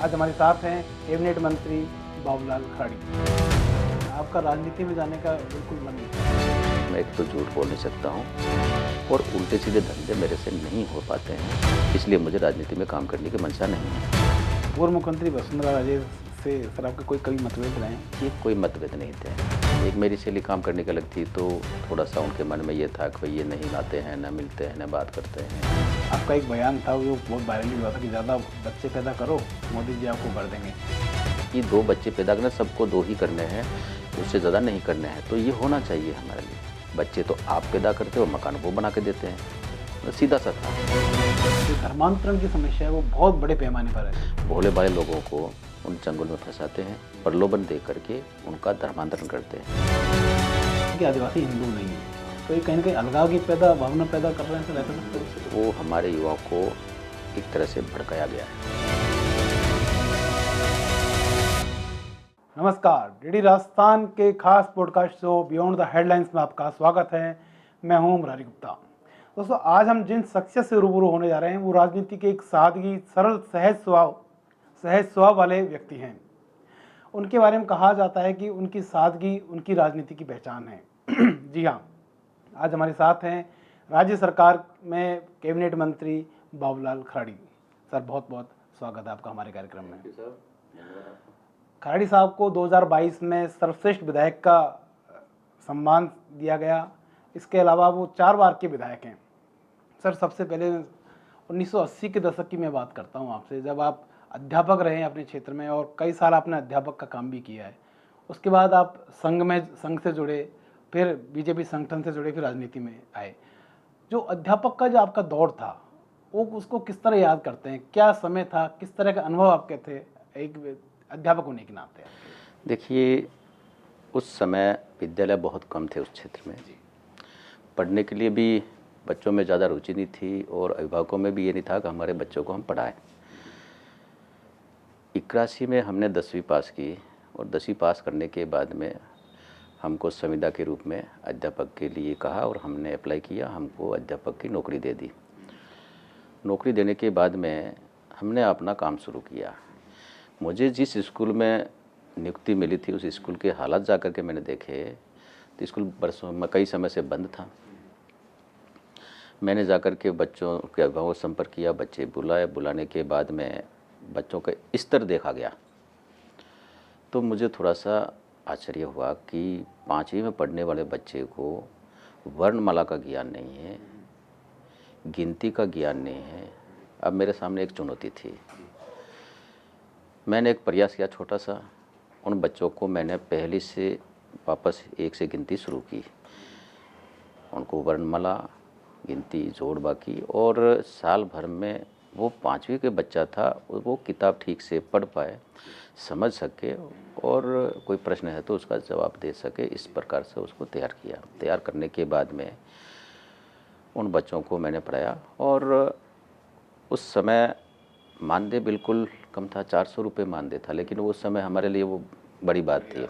आज हमारे साथ हैं कैबिनेट मंत्री बाबूलाल खराड़ी। आपका राजनीति में जाने का बिल्कुल मन नहीं। मैं एक तो झूठ बोल नहीं सकता हूँ और उल्टे सीधे धंधे मेरे से नहीं हो पाते हैं, इसलिए मुझे राजनीति में काम करने की मंशा नहीं है। पूर्व मुख्यमंत्री वसुंधरा राजे से सर आपके कोई कभी मतभेद रहे हैं? ये कोई मतभेद नहीं थे। एक मेरी शैली काम करने की अलग थी, तो थोड़ा सा उनके मन में ये था कि ये नहीं आते हैं, न मिलते हैं, न बात करते हैं। आपका एक बयान था वो बहुत वायरल हुआ था कि ज़्यादा बच्चे पैदा करो, मोदी जी आपको कर देंगे। ये 2 बच्चे पैदा करना, सबको 2 ही करने हैं, उससे ज़्यादा नहीं करने हैं। तो ये होना चाहिए हमारे लिए। बच्चे तो आप पैदा करते हो, मकान वो बना के देते हैं, सीधा सा था। जो धर्मांतरण की समस्या है वो बहुत बड़े पैमाने पर है। भोले भाले लोगों को उन जंगल में फंसाते हैं, प्रलोभन दे करके उनका धर्मांतरण करते हैं। कि आदिवासी हिंदू नहीं है, तो ये कहीं ना कहीं अलगाव की भावना पैदा कर रहे हैं सर, ऐसा लगता है? वो हमारे युवाओं को एक तरह से भड़काया गया है। नमस्कार, डीडी राजस्थान के खास podcast show beyond the headlines में आपका स्वागत है। मैं हूं मुरारी गुप्ता। दोस्तों, आज हम जिन शख्सियत से रूबरू होने जा रहे हैं वो राजनीति के एक सादगी, सरल, सहज स्वभाव वाले व्यक्ति हैं। उनके बारे में कहा जाता है कि उनकी सादगी उनकी राजनीति की पहचान है। जी हाँ, आज हमारे साथ हैं राज्य सरकार में कैबिनेट मंत्री बाबूलाल खराड़ी। सर, बहुत बहुत स्वागत है आपका हमारे कार्यक्रम में। खराड़ी साहब को 2022 में सर्वश्रेष्ठ विधायक का सम्मान दिया गया। इसके अलावा वो 4 बार के विधायक हैं। सर, सबसे पहले 1980 के दशक की मैं बात करता हूँ आपसे, जब आप अध्यापक रहे हैं अपने क्षेत्र में और कई साल आपने अध्यापक का काम भी किया है। उसके बाद आप संघ से जुड़े, फिर बीजेपी संगठन से जुड़े, फिर राजनीति में आए। जो अध्यापक का जो आपका दौर था वो उसको किस तरह याद करते हैं? क्या समय था, किस तरह का अनुभव आपके थे एक अध्यापक होने के नाते? देखिए, उस समय विद्यालय बहुत कम थे उस क्षेत्र में। पढ़ने के लिए भी बच्चों में ज़्यादा रुचि नहीं थी और अभिभावकों में भी ये नहीं था कि हमारे बच्चों को हम पढ़ाएं। 81 में हमने 10वीं पास की और 10वीं पास करने के बाद में हमको संविदा के रूप में अध्यापक के लिए कहा और हमने अप्लाई किया। हमको अध्यापक की नौकरी दे दी। नौकरी देने के बाद में हमने अपना काम शुरू किया। मुझे जिस स्कूल में नियुक्ति मिली थी उस स्कूल के हालात जा कर के मैंने देखे तो स्कूल बरसों में कई समय से बंद था। मैंने जा कर के बच्चों के अभिभावकों से संपर्क किया, बच्चे बुलाए। बुलाने के बाद में बच्चों का स्तर देखा गया तो मुझे थोड़ा सा आश्चर्य हुआ कि 5वीं में पढ़ने वाले बच्चे को वर्णमाला का ज्ञान नहीं है, गिनती का ज्ञान नहीं है। अब मेरे सामने एक चुनौती थी। मैंने एक प्रयास किया छोटा सा। उन बच्चों को मैंने पहली से वापस 1 से गिनती शुरू की। उनको वर्णमाला, गिनती, जोड़ बाकी, और साल भर में वो 5वीं के बच्चा था, वो किताब ठीक से पढ़ पाए, समझ सके और कोई प्रश्न है तो उसका जवाब दे सके। इस प्रकार से उसको तैयार किया। तैयार करने के बाद में उन बच्चों को मैंने पढ़ाया और उस समय मानदेय बिल्कुल कम था, 400 रुपये मानदेय था। लेकिन उस समय हमारे लिए वो बड़ी बात थी,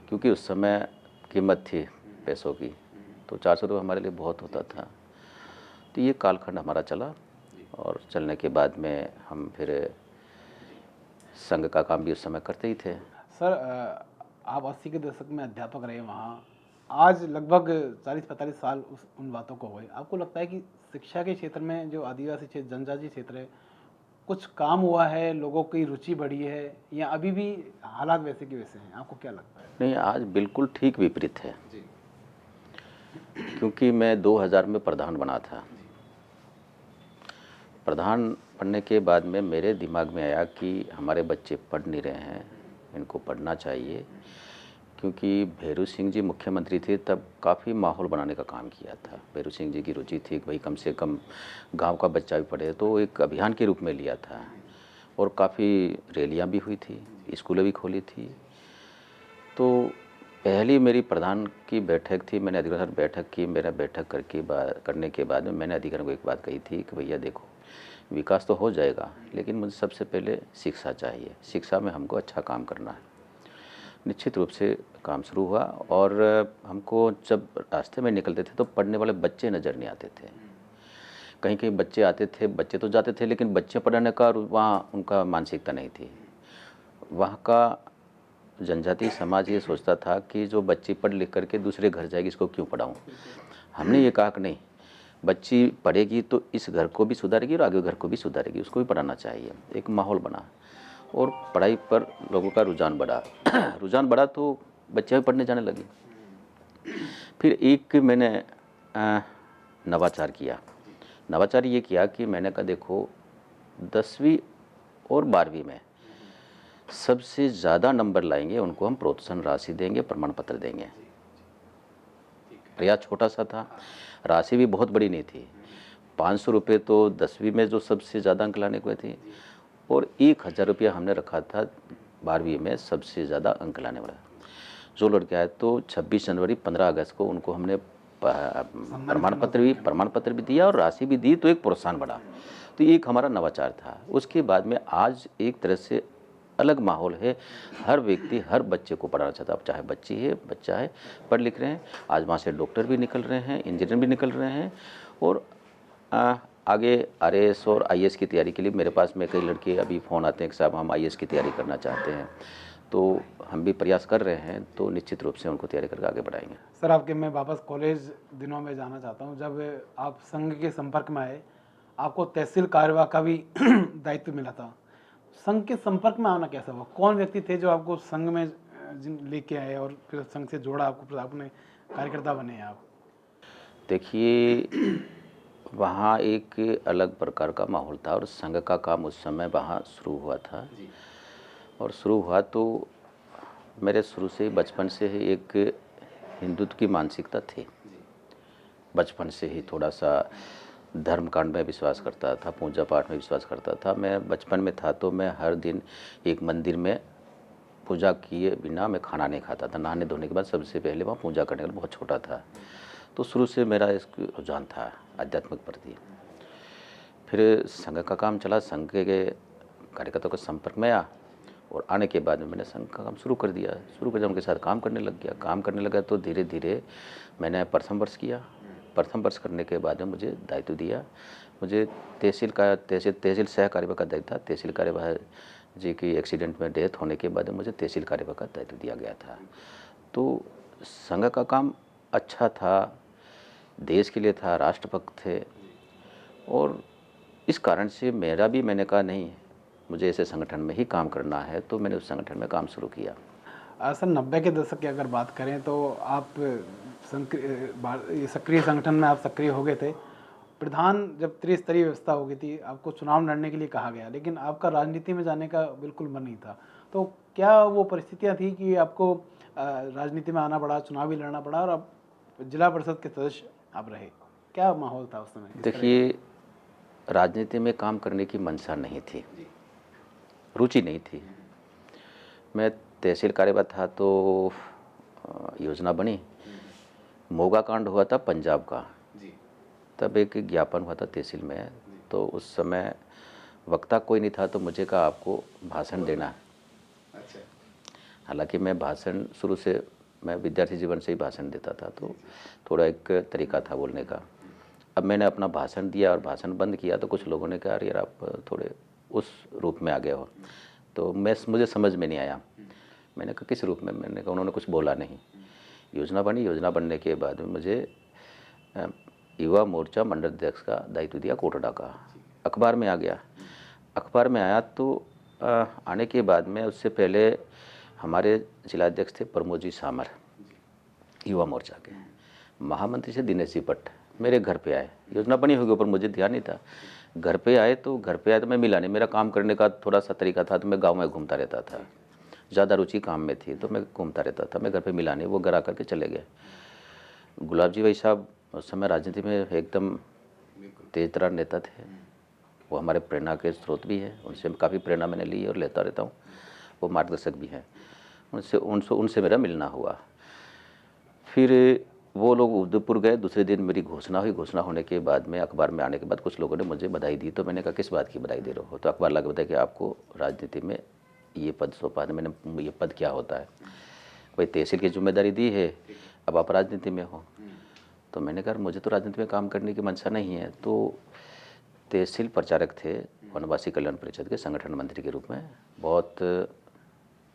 क्योंकि उस समय कीमत थी पैसों की, तो 400 रुपये हमारे लिए बहुत होता था। तो ये कालखंड हमारा चला और चलने के बाद में हम फिर संघ का काम भी उस समय करते ही थे। सर, आप 80 के दशक में अध्यापक रहे वहाँ। आज लगभग 40-45 साल उन बातों को हुए। आपको लगता है कि शिक्षा के क्षेत्र में जो आदिवासी क्षेत्र, जनजातीय क्षेत्र है, कुछ काम हुआ है, लोगों की रुचि बढ़ी है, या अभी भी हालात वैसे के वैसे हैं? आपको क्या लगता है? नहीं, आज बिल्कुल ठीक विपरीत है। क्योंकि मैं 2000 में प्रधान बना था। प्रधान बनने के बाद में मेरे दिमाग में आया कि हमारे बच्चे पढ़ नहीं रहे हैं, इनको पढ़ना चाहिए। क्योंकि भैरू सिंह जी मुख्यमंत्री थे तब काफ़ी माहौल बनाने का काम किया था। भैरू सिंह जी की रुचि थी कि भाई कम से कम गांव का बच्चा भी पढ़े, तो एक अभियान के रूप में लिया था और काफ़ी रैलियां भी हुई थी, स्कूलें भी खोली थी। तो पहली मेरी प्रधान की बैठक थी, मैंने अधिकारियों के साथ बैठक की। मेरा बैठक करने के बाद में मैंने अधिकारियों को एक बात कही थी कि भैया देखो, विकास तो हो जाएगा लेकिन मुझे सबसे पहले शिक्षा चाहिए। शिक्षा में हमको अच्छा काम करना है। निश्चित रूप से काम शुरू हुआ और हमको जब रास्ते में निकलते थे तो पढ़ने वाले बच्चे नज़र नहीं आते थे। कहीं कहीं बच्चे आते थे, बच्चे तो जाते थे लेकिन बच्चे पढ़ाने का वहाँ उनका मानसिकता नहीं थी। वहाँ का जनजातीय समाज ये सोचता था कि जो बच्ची पढ़ लिख करके दूसरे घर जाएगी, इसको क्यों पढ़ाऊँ। हमने ये कहा कि नहीं, बच्ची पढ़ेगी तो इस घर को भी सुधारेगी और आगे घर को भी सुधारेगी, उसको भी पढ़ाना चाहिए। एक माहौल बना और पढ़ाई पर लोगों का रुझान बढ़ा। रुझान बढ़ा तो बच्चे भी पढ़ने जाने लगे। फिर एक मैंने नवाचार किया। नवाचार ये किया कि मैंने कहा देखो 10वीं और 12वीं में सबसे ज़्यादा नंबर लाएंगे उनको हम प्रोत्साहन राशि देंगे, प्रमाण पत्र देंगे। प्रयास छोटा सा था, राशि भी बहुत बड़ी नहीं थी। 500 रुपये तो 10वीं में जो सबसे ज़्यादा अंक लाने को थे और 1000 रुपया हमने रखा था 12वीं में सबसे ज़्यादा अंक लाने वाला। जो लड़के आए तो 26 जनवरी 15 अगस्त को उनको हमने प्रमाण पत्र भी दिया और राशि भी दी, तो एक प्रोत्साहन बढ़ा। तो एक हमारा नवाचार था। उसके बाद में आज एक तरह से अलग माहौल है। हर व्यक्ति हर बच्चे को पढ़ाना चाहता है, अब चाहे बच्ची है बच्चा है, पढ़ लिख रहे हैं। आज वहाँ से डॉक्टर भी निकल रहे हैं, इंजीनियर भी निकल रहे हैं और आगे आरएएस और आईएएस की तैयारी के लिए मेरे पास में कई लड़के अभी फ़ोन आते हैं कि साहब हम आईएएस की तैयारी करना चाहते हैं। तो हम भी प्रयास कर रहे हैं, तो निश्चित रूप से उनको तैयारी करके आगे बढ़ाएंगे। सर, आपके मैं वापस कॉलेज दिनों में जाना चाहता हूँ। जब आप संघ के संपर्क में आए, आपको तहसील कार्यवाह का भी दायित्व मिला था। संघ के संपर्क में आना कैसा हुआ? कौन व्यक्ति थे जो आपको संघ में लेके आए और फिर संघ से जोड़ा, आपको आपने कार्यकर्ता बने आप? देखिए, वहाँ एक अलग प्रकार का माहौल था और संघ का काम उस समय वहाँ शुरू हुआ था। और शुरू हुआ तो मेरे शुरू से ही बचपन से ही एक हिंदुत्व की मानसिकता थी। बचपन से ही थोड़ा सा धर्म कांड में विश्वास करता था, पूजा पाठ में विश्वास करता था। मैं बचपन में था तो मैं हर दिन एक मंदिर में पूजा किए बिना मैं खाना नहीं खाता था। नहाने धोने के बाद सबसे पहले वहाँ पूजा करने के लिए, बहुत छोटा था तो शुरू से मेरा इस रुझान था आध्यात्मिक प्रति। फिर संघ का काम चला, संघ के कार्यकर्ताओं के संपर्क में आया और आने के बाद में मैंने संघ का काम शुरू कर दिया। उनके साथ काम करने लग गया तो धीरे धीरे मैंने प्रथम वर्ष किया। प्रथम वर्ष करने के बाद में मुझे दायित्व दिया। मुझे तहसील सह कार्यवाह का दायित्व था। तहसील कार्यवाह जी की एक्सीडेंट में डेथ होने के बाद मुझे तहसील कार्यवाह का दायित्व दिया गया था। तो संघ का काम अच्छा था, देश के लिए था, राष्ट्रभक्त थे और इस कारण से मैंने कहा नहीं, मुझे ऐसे संगठन में ही काम करना है, तो मैंने उस संगठन में काम शुरू किया। सर, 90 के दशक की अगर बात करें तो आप सक्रिय संगठन में आप सक्रिय हो गए थे। प्रधान जब त्रिस्तरीय व्यवस्था हो गई थी, आपको चुनाव लड़ने के लिए कहा गया, लेकिन आपका राजनीति में जाने का बिल्कुल मन नहीं था। तो क्या वो परिस्थितियाँ थी कि आपको राजनीति में आना पड़ा, चुनाव भी लड़ना पड़ा और अब जिला परिषद के सदस्य आप रहे? क्या माहौल था उस समय? देखिए, राजनीति में काम करने की मंशा नहीं थी, रुचि नहीं थी। मैं तहसील कार्यवाह था तो योजना बनी, मोगा कांड हुआ था पंजाब का, तब एक ज्ञापन हुआ था तहसील में। तो उस समय वक्ता कोई नहीं था तो मुझे कहा आपको भाषण देना है। हालांकि मैं भाषण शुरू से मैं विद्यार्थी जीवन से ही भाषण देता था, तो थोड़ा एक तरीका था बोलने का। अब मैंने अपना भाषण दिया और भाषण बंद किया तो कुछ लोगों ने कहा यार आप थोड़े उस रूप में आ गए हो, तो मुझे समझ में नहीं आया। मैंने कहा किस रूप में? मैंने कहा, उन्होंने कुछ बोला नहीं। योजना बनी, योजना बनने के बाद में मुझे युवा मोर्चा मंडल अध्यक्ष का दायित्व दिया कोटड़ा का। अखबार में आ गया। अखबार में आया तो आने के बाद में उससे पहले हमारे जिलाध्यक्ष थे प्रमोद जी सामर, युवा मोर्चा के। महामंत्री से दिनेश जी भट्ट मेरे घर पे आए। योजना बनी होगी पर मुझे ध्यान नहीं था। घर पे आए तो मैं मिला नहीं। मेरा काम करने का थोड़ा सा तरीका था तो मैं गांव में घूमता रहता था, ज़्यादा रुचि काम में थी तो मैं घूमता रहता था। मैं घर पे मिला नहीं, वो घर आकर के चले गए। गुलाब जी भाई साहब उस समय राजनीति में एकदम तेज तरार नेता थे। वो हमारे प्रेरणा के स्रोत भी है, उनसे काफ़ी प्रेरणा मैंने ली और लेता रहता हूँ। वो मार्गदर्शक भी हैं। उनसे मेरा मिलना हुआ। फिर वो लोग उदयपुर गए। दूसरे दिन मेरी घोषणा हुई। घोषणा होने के बाद में अखबार में आने के बाद कुछ लोगों ने मुझे बधाई दी। तो मैंने कहा किस बात की बधाई दे रहे हो? तो अखबार लगा बताया कि आपको राजनीति में ये पद सौंपा है। मैंने ये पद क्या होता है? भाई तहसील की जिम्मेदारी दी है, अब आप राजनीति में हो। तो मैंने कहा मुझे तो राजनीति में काम करने की मंशा नहीं है। तो तहसील प्रचारक थे वनवासी कल्याण परिषद के संगठन मंत्री के रूप में, बहुत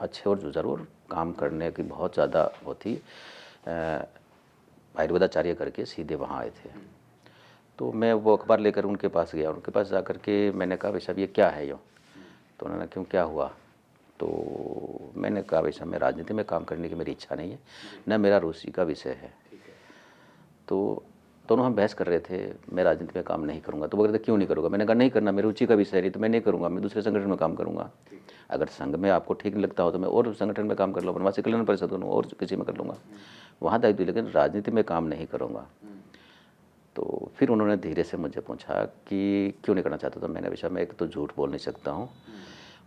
अच्छे और जुझारू और काम करने की बहुत ज़्यादा होती, आयुर्वेदाचार्य करके सीधे वहाँ आए थे। तो मैं वो अखबार लेकर उनके पास गया, उनके पास जा कर के मैंने कहा भाई साहब ये क्या है यो? तो उन्होंने क्यों क्या हुआ? तो मैंने कहा भाई साहब मैं राजनीति में काम करने की मेरी इच्छा नहीं है, न मेरा रुचि का विषय है। तो दोनों हम बहस कर रहे थे, मैं राजनीति में काम नहीं करूँगा। तो वो कहते क्यों नहीं करूँगा? मैंने कहा नहीं करना, मेरी रुचि का विषय नहीं, तो मैं नहीं करूँगा, मैं दूसरे संगठन में काम करूँगा। अगर संघ में आपको ठीक नहीं लगता हो तो मैं और संगठन में काम कर लूँगा, वनवासी कल्याण परिषद करूँ और किसी में कर लूँगा, वहाँ दायित्व, लेकिन राजनीति में काम नहीं करूँगा। तो फिर उन्होंने धीरे से मुझे पूछा कि क्यों नहीं करना चाहता? तो मैंने विषय मैं एक तो झूठ बोल नहीं सकता हूँ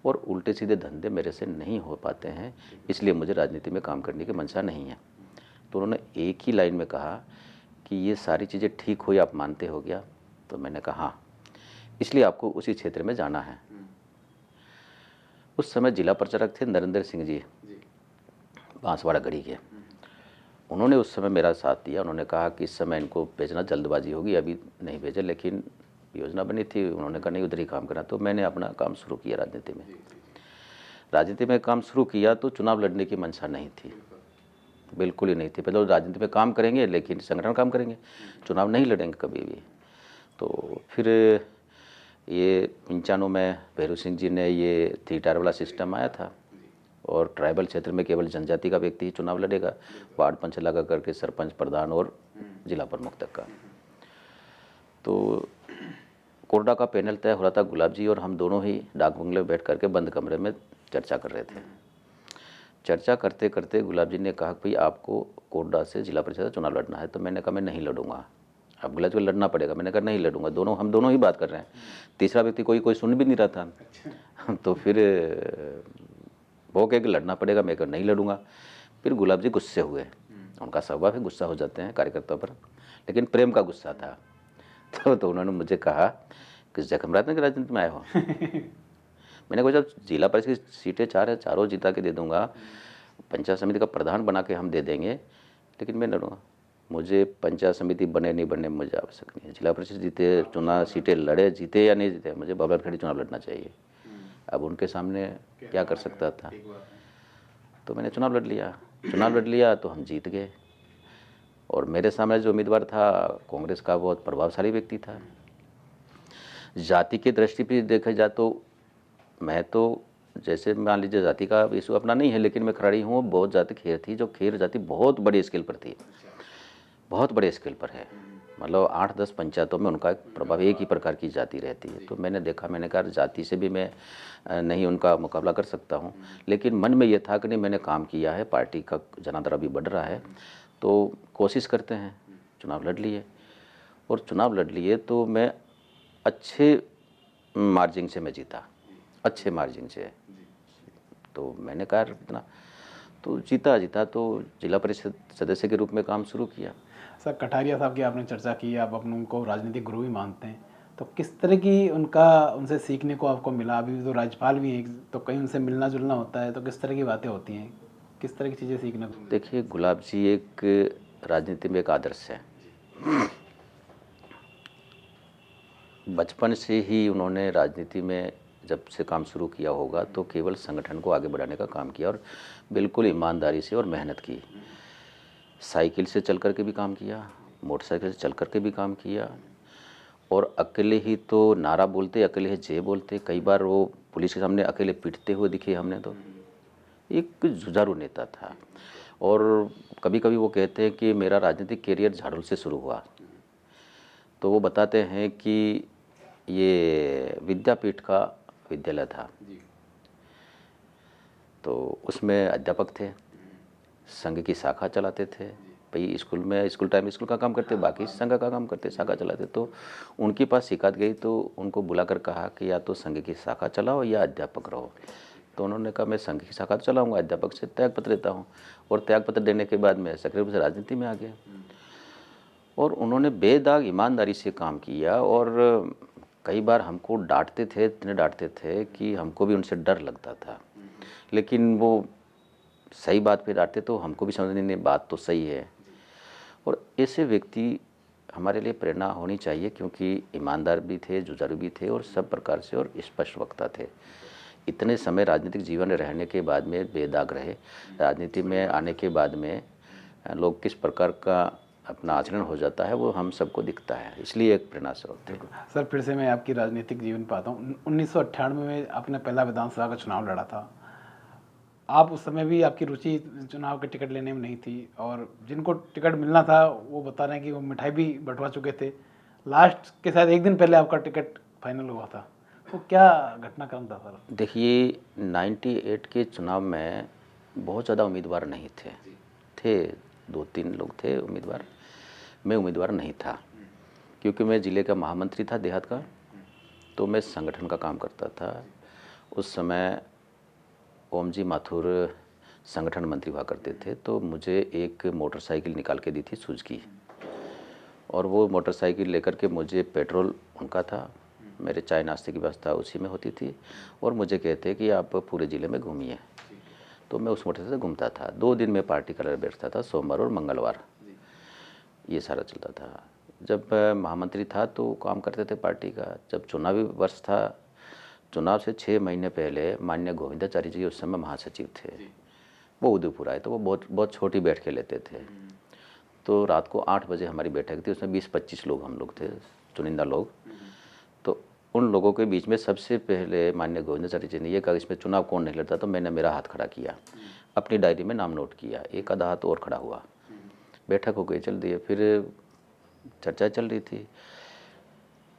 और उल्टे सीधे धंधे मेरे से नहीं हो पाते हैं, इसलिए मुझे राजनीति में काम करने की मंशा नहीं है। तो उन्होंने एक ही लाइन में कहा कि ये सारी चीज़ें ठीक हुई, आप मानते हो क्या? तो मैंने कहा हाँ, इसलिए आपको उसी क्षेत्र में जाना है। उस समय जिला प्रचारक थे नरेंद्र सिंह जी, बांसवाड़ा गढ़ी के। उन्होंने उस समय मेरा साथ दिया। उन्होंने कहा कि इस समय इनको भेजना जल्दबाजी होगी, अभी नहीं भेजे, लेकिन योजना बनी थी। उन्होंने कहा नहीं उधर ही काम करना। तो मैंने अपना काम शुरू किया राजनीति में। राजनीति में काम शुरू किया तो चुनाव लड़ने की मंशा नहीं थी, बिल्कुल ही नहीं थी। पहले राजनीति में काम करेंगे लेकिन संगठन काम करेंगे, चुनाव नहीं लड़ेंगे कभी भी। तो फिर ये 95 में भैरू सिंह जी ने ये 3 टायर वाला सिस्टम आया था और ट्राइबल क्षेत्र में केवल जनजाति का व्यक्ति ही चुनाव लड़ेगा, वार्ड पंच लगा करके सरपंच, प्रधान और जिला प्रमुख तक का। तो कोरडा का पैनल तय हो रहा था, गुलाब जी और हम दोनों ही डाक बंगले में बैठ करके बंद कमरे में चर्चा कर रहे थे। चर्चा करते करते गुलाब जी ने कहा कि भाई आपको कोरडा से जिला परिषद चुनाव लड़ना है। तो मैंने कहा मैं नहीं लड़ूंगा। अब गुलाब जी को लड़ना पड़ेगा। मैंने कहा नहीं लड़ूंगा, हम दोनों ही बात कर रहे हैं, तीसरा व्यक्ति कोई सुन भी नहीं रहा था। तो फिर वो कहे कि लड़ना पड़ेगा, मैं कहा नहीं लड़ूंगा। फिर गुलाब जी गुस्से हुए, उनका स्वभाव है गुस्सा हो जाते हैं कार्यकर्ताओं पर, लेकिन प्रेम का गुस्सा था। तो उन्होंने मुझे कहा कि जखम राजनीति में आए हो? मैंने कहा जब जिला परिषद की सीटें 4 है, चारों जिता के दे दूंगा, पंचायत समिति का प्रधान बना के हम दे देंगे, लेकिन मैं लड़ूंगा। मुझे पंचायत समिति बने नहीं बने मुझे आवश्यक नहीं है। जिला परिषद जीते, चुनाव सीटें लड़े, जीते या नहीं जीते, मुझे बाबलाखड़ी चुनाव लड़ना चाहिए। अब उनके सामने क्या कर सकता था? तो मैंने चुनाव लड़ लिया तो हम जीत गए। और मेरे सामने जो उम्मीदवार था कांग्रेस का, बहुत प्रभावशाली व्यक्ति था। जाति की दृष्टि पे देखा जाए तो मैं तो, जैसे मान लीजिए जाति का इशू अपना नहीं है, लेकिन मैं खराड़ी हूँ, बहुत जाति खेर थी, जो खेर जाति बहुत बड़ी स्केल पर थी, बहुत बड़े स्केल पर है। मतलब 8-10 पंचायतों में उनका प्रभाव एक ही प्रकार की जाति रहती है। तो मैंने देखा, मैंने कहा जाति से भी मैं नहीं उनका मुकाबला कर सकता हूँ, लेकिन मन में ये था कि नहीं मैंने काम किया है, पार्टी का जनाधार अभी बढ़ रहा है, तो कोशिश करते हैं। चुनाव लड़ लिए, और चुनाव लड़ लिए तो मैं अच्छे मार्जिन से मैं जीता, अच्छे मार्जिन से। तो मैंने कहा इतना, तो जीता तो जिला परिषद सदस्य के रूप में काम शुरू किया। सर, कटारिया साहब की आपने चर्चा की, आप अपने उनको राजनीतिक गुरु भी मानते हैं, तो किस तरह की उनसे सीखने को आपको मिला? अभी तो राज्यपाल भी हैं, तो कहीं उनसे मिलना जुलना होता है, तो किस तरह की बातें होती हैं, किस तरह की चीज़ें सीखने को? देखिए, गुलाब जी एक राजनीति में एक आदर्श है। बचपन से ही उन्होंने राजनीति में जब से काम शुरू किया होगा तो केवल संगठन को आगे बढ़ाने का काम किया, और बिल्कुल ईमानदारी से और मेहनत की। साइकिल से चल कर के भी काम किया, मोटरसाइकिल से चल कर के भी काम किया, और अकेले ही तो नारा बोलते, अकेले ही जय बोलते। कई बार वो पुलिस के सामने अकेले पीटते हुए दिखे हमने। तो एक जुझारू नेता था। और कभी कभी वो कहते हैं कि मेरा राजनीतिक करियर झाड़ू से शुरू हुआ। तो वो बताते हैं कि ये विद्यापीठ का विद्यालय था, तो उसमें अध्यापक थे, संघ की शाखा चलाते थे। भाई स्कूल में स्कूल का काम करते, बाकी संघ का काम करते, शाखा चलाते। तो उनके पास शिकायत गई तो उनको बुलाकर कहा कि या तो संघ की शाखा चलाओ या अध्यापक रहो। तो उन्होंने कहा मैं संघ की शाखा तो चलाऊँगा, अध्यापक से त्यागपत्र देता हूँ। और त्यागपत्र देने के बाद मैं सक्रिय रूप से राजनीति में आ गया। और उन्होंने बेदाग ईमानदारी से काम किया, और कई बार हमको डांटते थे, इतने डांटते थे कि हमको भी उनसे डर लगता था। लेकिन वो सही बात पे डांटते तो हमको भी समझ नहीं बात तो सही है। और ऐसे व्यक्ति हमारे लिए प्रेरणा होनी चाहिए, क्योंकि ईमानदार भी थे, जुझारू भी थे और सब प्रकार से और स्पष्ट वक्ता थे। इतने समय राजनीतिक जीवन में रहने के बाद में बेदाग रहे। राजनीति में आने के बाद में लोग किस प्रकार का अपना आचरण हो जाता है वो हम सबको दिखता है, इसलिए एक प्रेरणा स्रोत है। सर फिर से मैं आपकी राजनीतिक जीवन पे आता हूँ। 1998 में आपने पहला विधानसभा का चुनाव लड़ा था। आप उस समय भी आपकी रुचि चुनाव के टिकट लेने में नहीं थी, और जिनको टिकट मिलना था वो बता रहे हैं कि वो मिठाई भी बंटवा चुके थे। लास्ट के शायद एक दिन पहले आपका टिकट फाइनल हुआ था, तो क्या घटनाक्रम था सर? देखिए 98 के चुनाव में बहुत ज़्यादा उम्मीदवार नहीं थे 2-3 लोग थे उम्मीदवार। मैं उम्मीदवार नहीं था, क्योंकि मैं ज़िले का महामंत्री था देहात का, तो मैं संगठन का काम करता था। उस समय ओम जी माथुर संगठन मंत्री हुआ करते थे, तो मुझे एक मोटरसाइकिल निकाल के दी थी सुजुकी, और वो मोटरसाइकिल लेकर के मुझे पेट्रोल उनका था, मेरे चाय नाश्ते की व्यवस्था उसी में होती थी, और मुझे कहते कि आप पूरे ज़िले में घूमिए। तो मैं उस मोटर से घूमता था। 2 दिन में पार्टी कलर बैठता था, सोमवार और मंगलवार, ये सारा चलता था। जब महामंत्री था तो काम करते थे पार्टी का। जब चुनावी वर्ष था, चुनाव से 6 महीने पहले माननीय गोविंदाचार्य जी उस समय महासचिव थे, वो उदयपुर आए, तो वो बहुत छोटी बैठकें लेते थे। तो रात को 8 बजे हमारी बैठक थी, उसमें 20-25 लोग हम लोग थे, चुनिंदा लोग। तो उन लोगों के बीच में सबसे पहले माननीय गोविंदाचार्य जी ने ये कहा इसमें चुनाव कौन नहीं लड़ता, तो मैंने मेरा हाथ खड़ा किया, अपनी डायरी में नाम नोट किया, एक आधा हाथ और खड़ा हुआ। बैठक हो गई, चल दी। फिर चर्चा चल रही थी,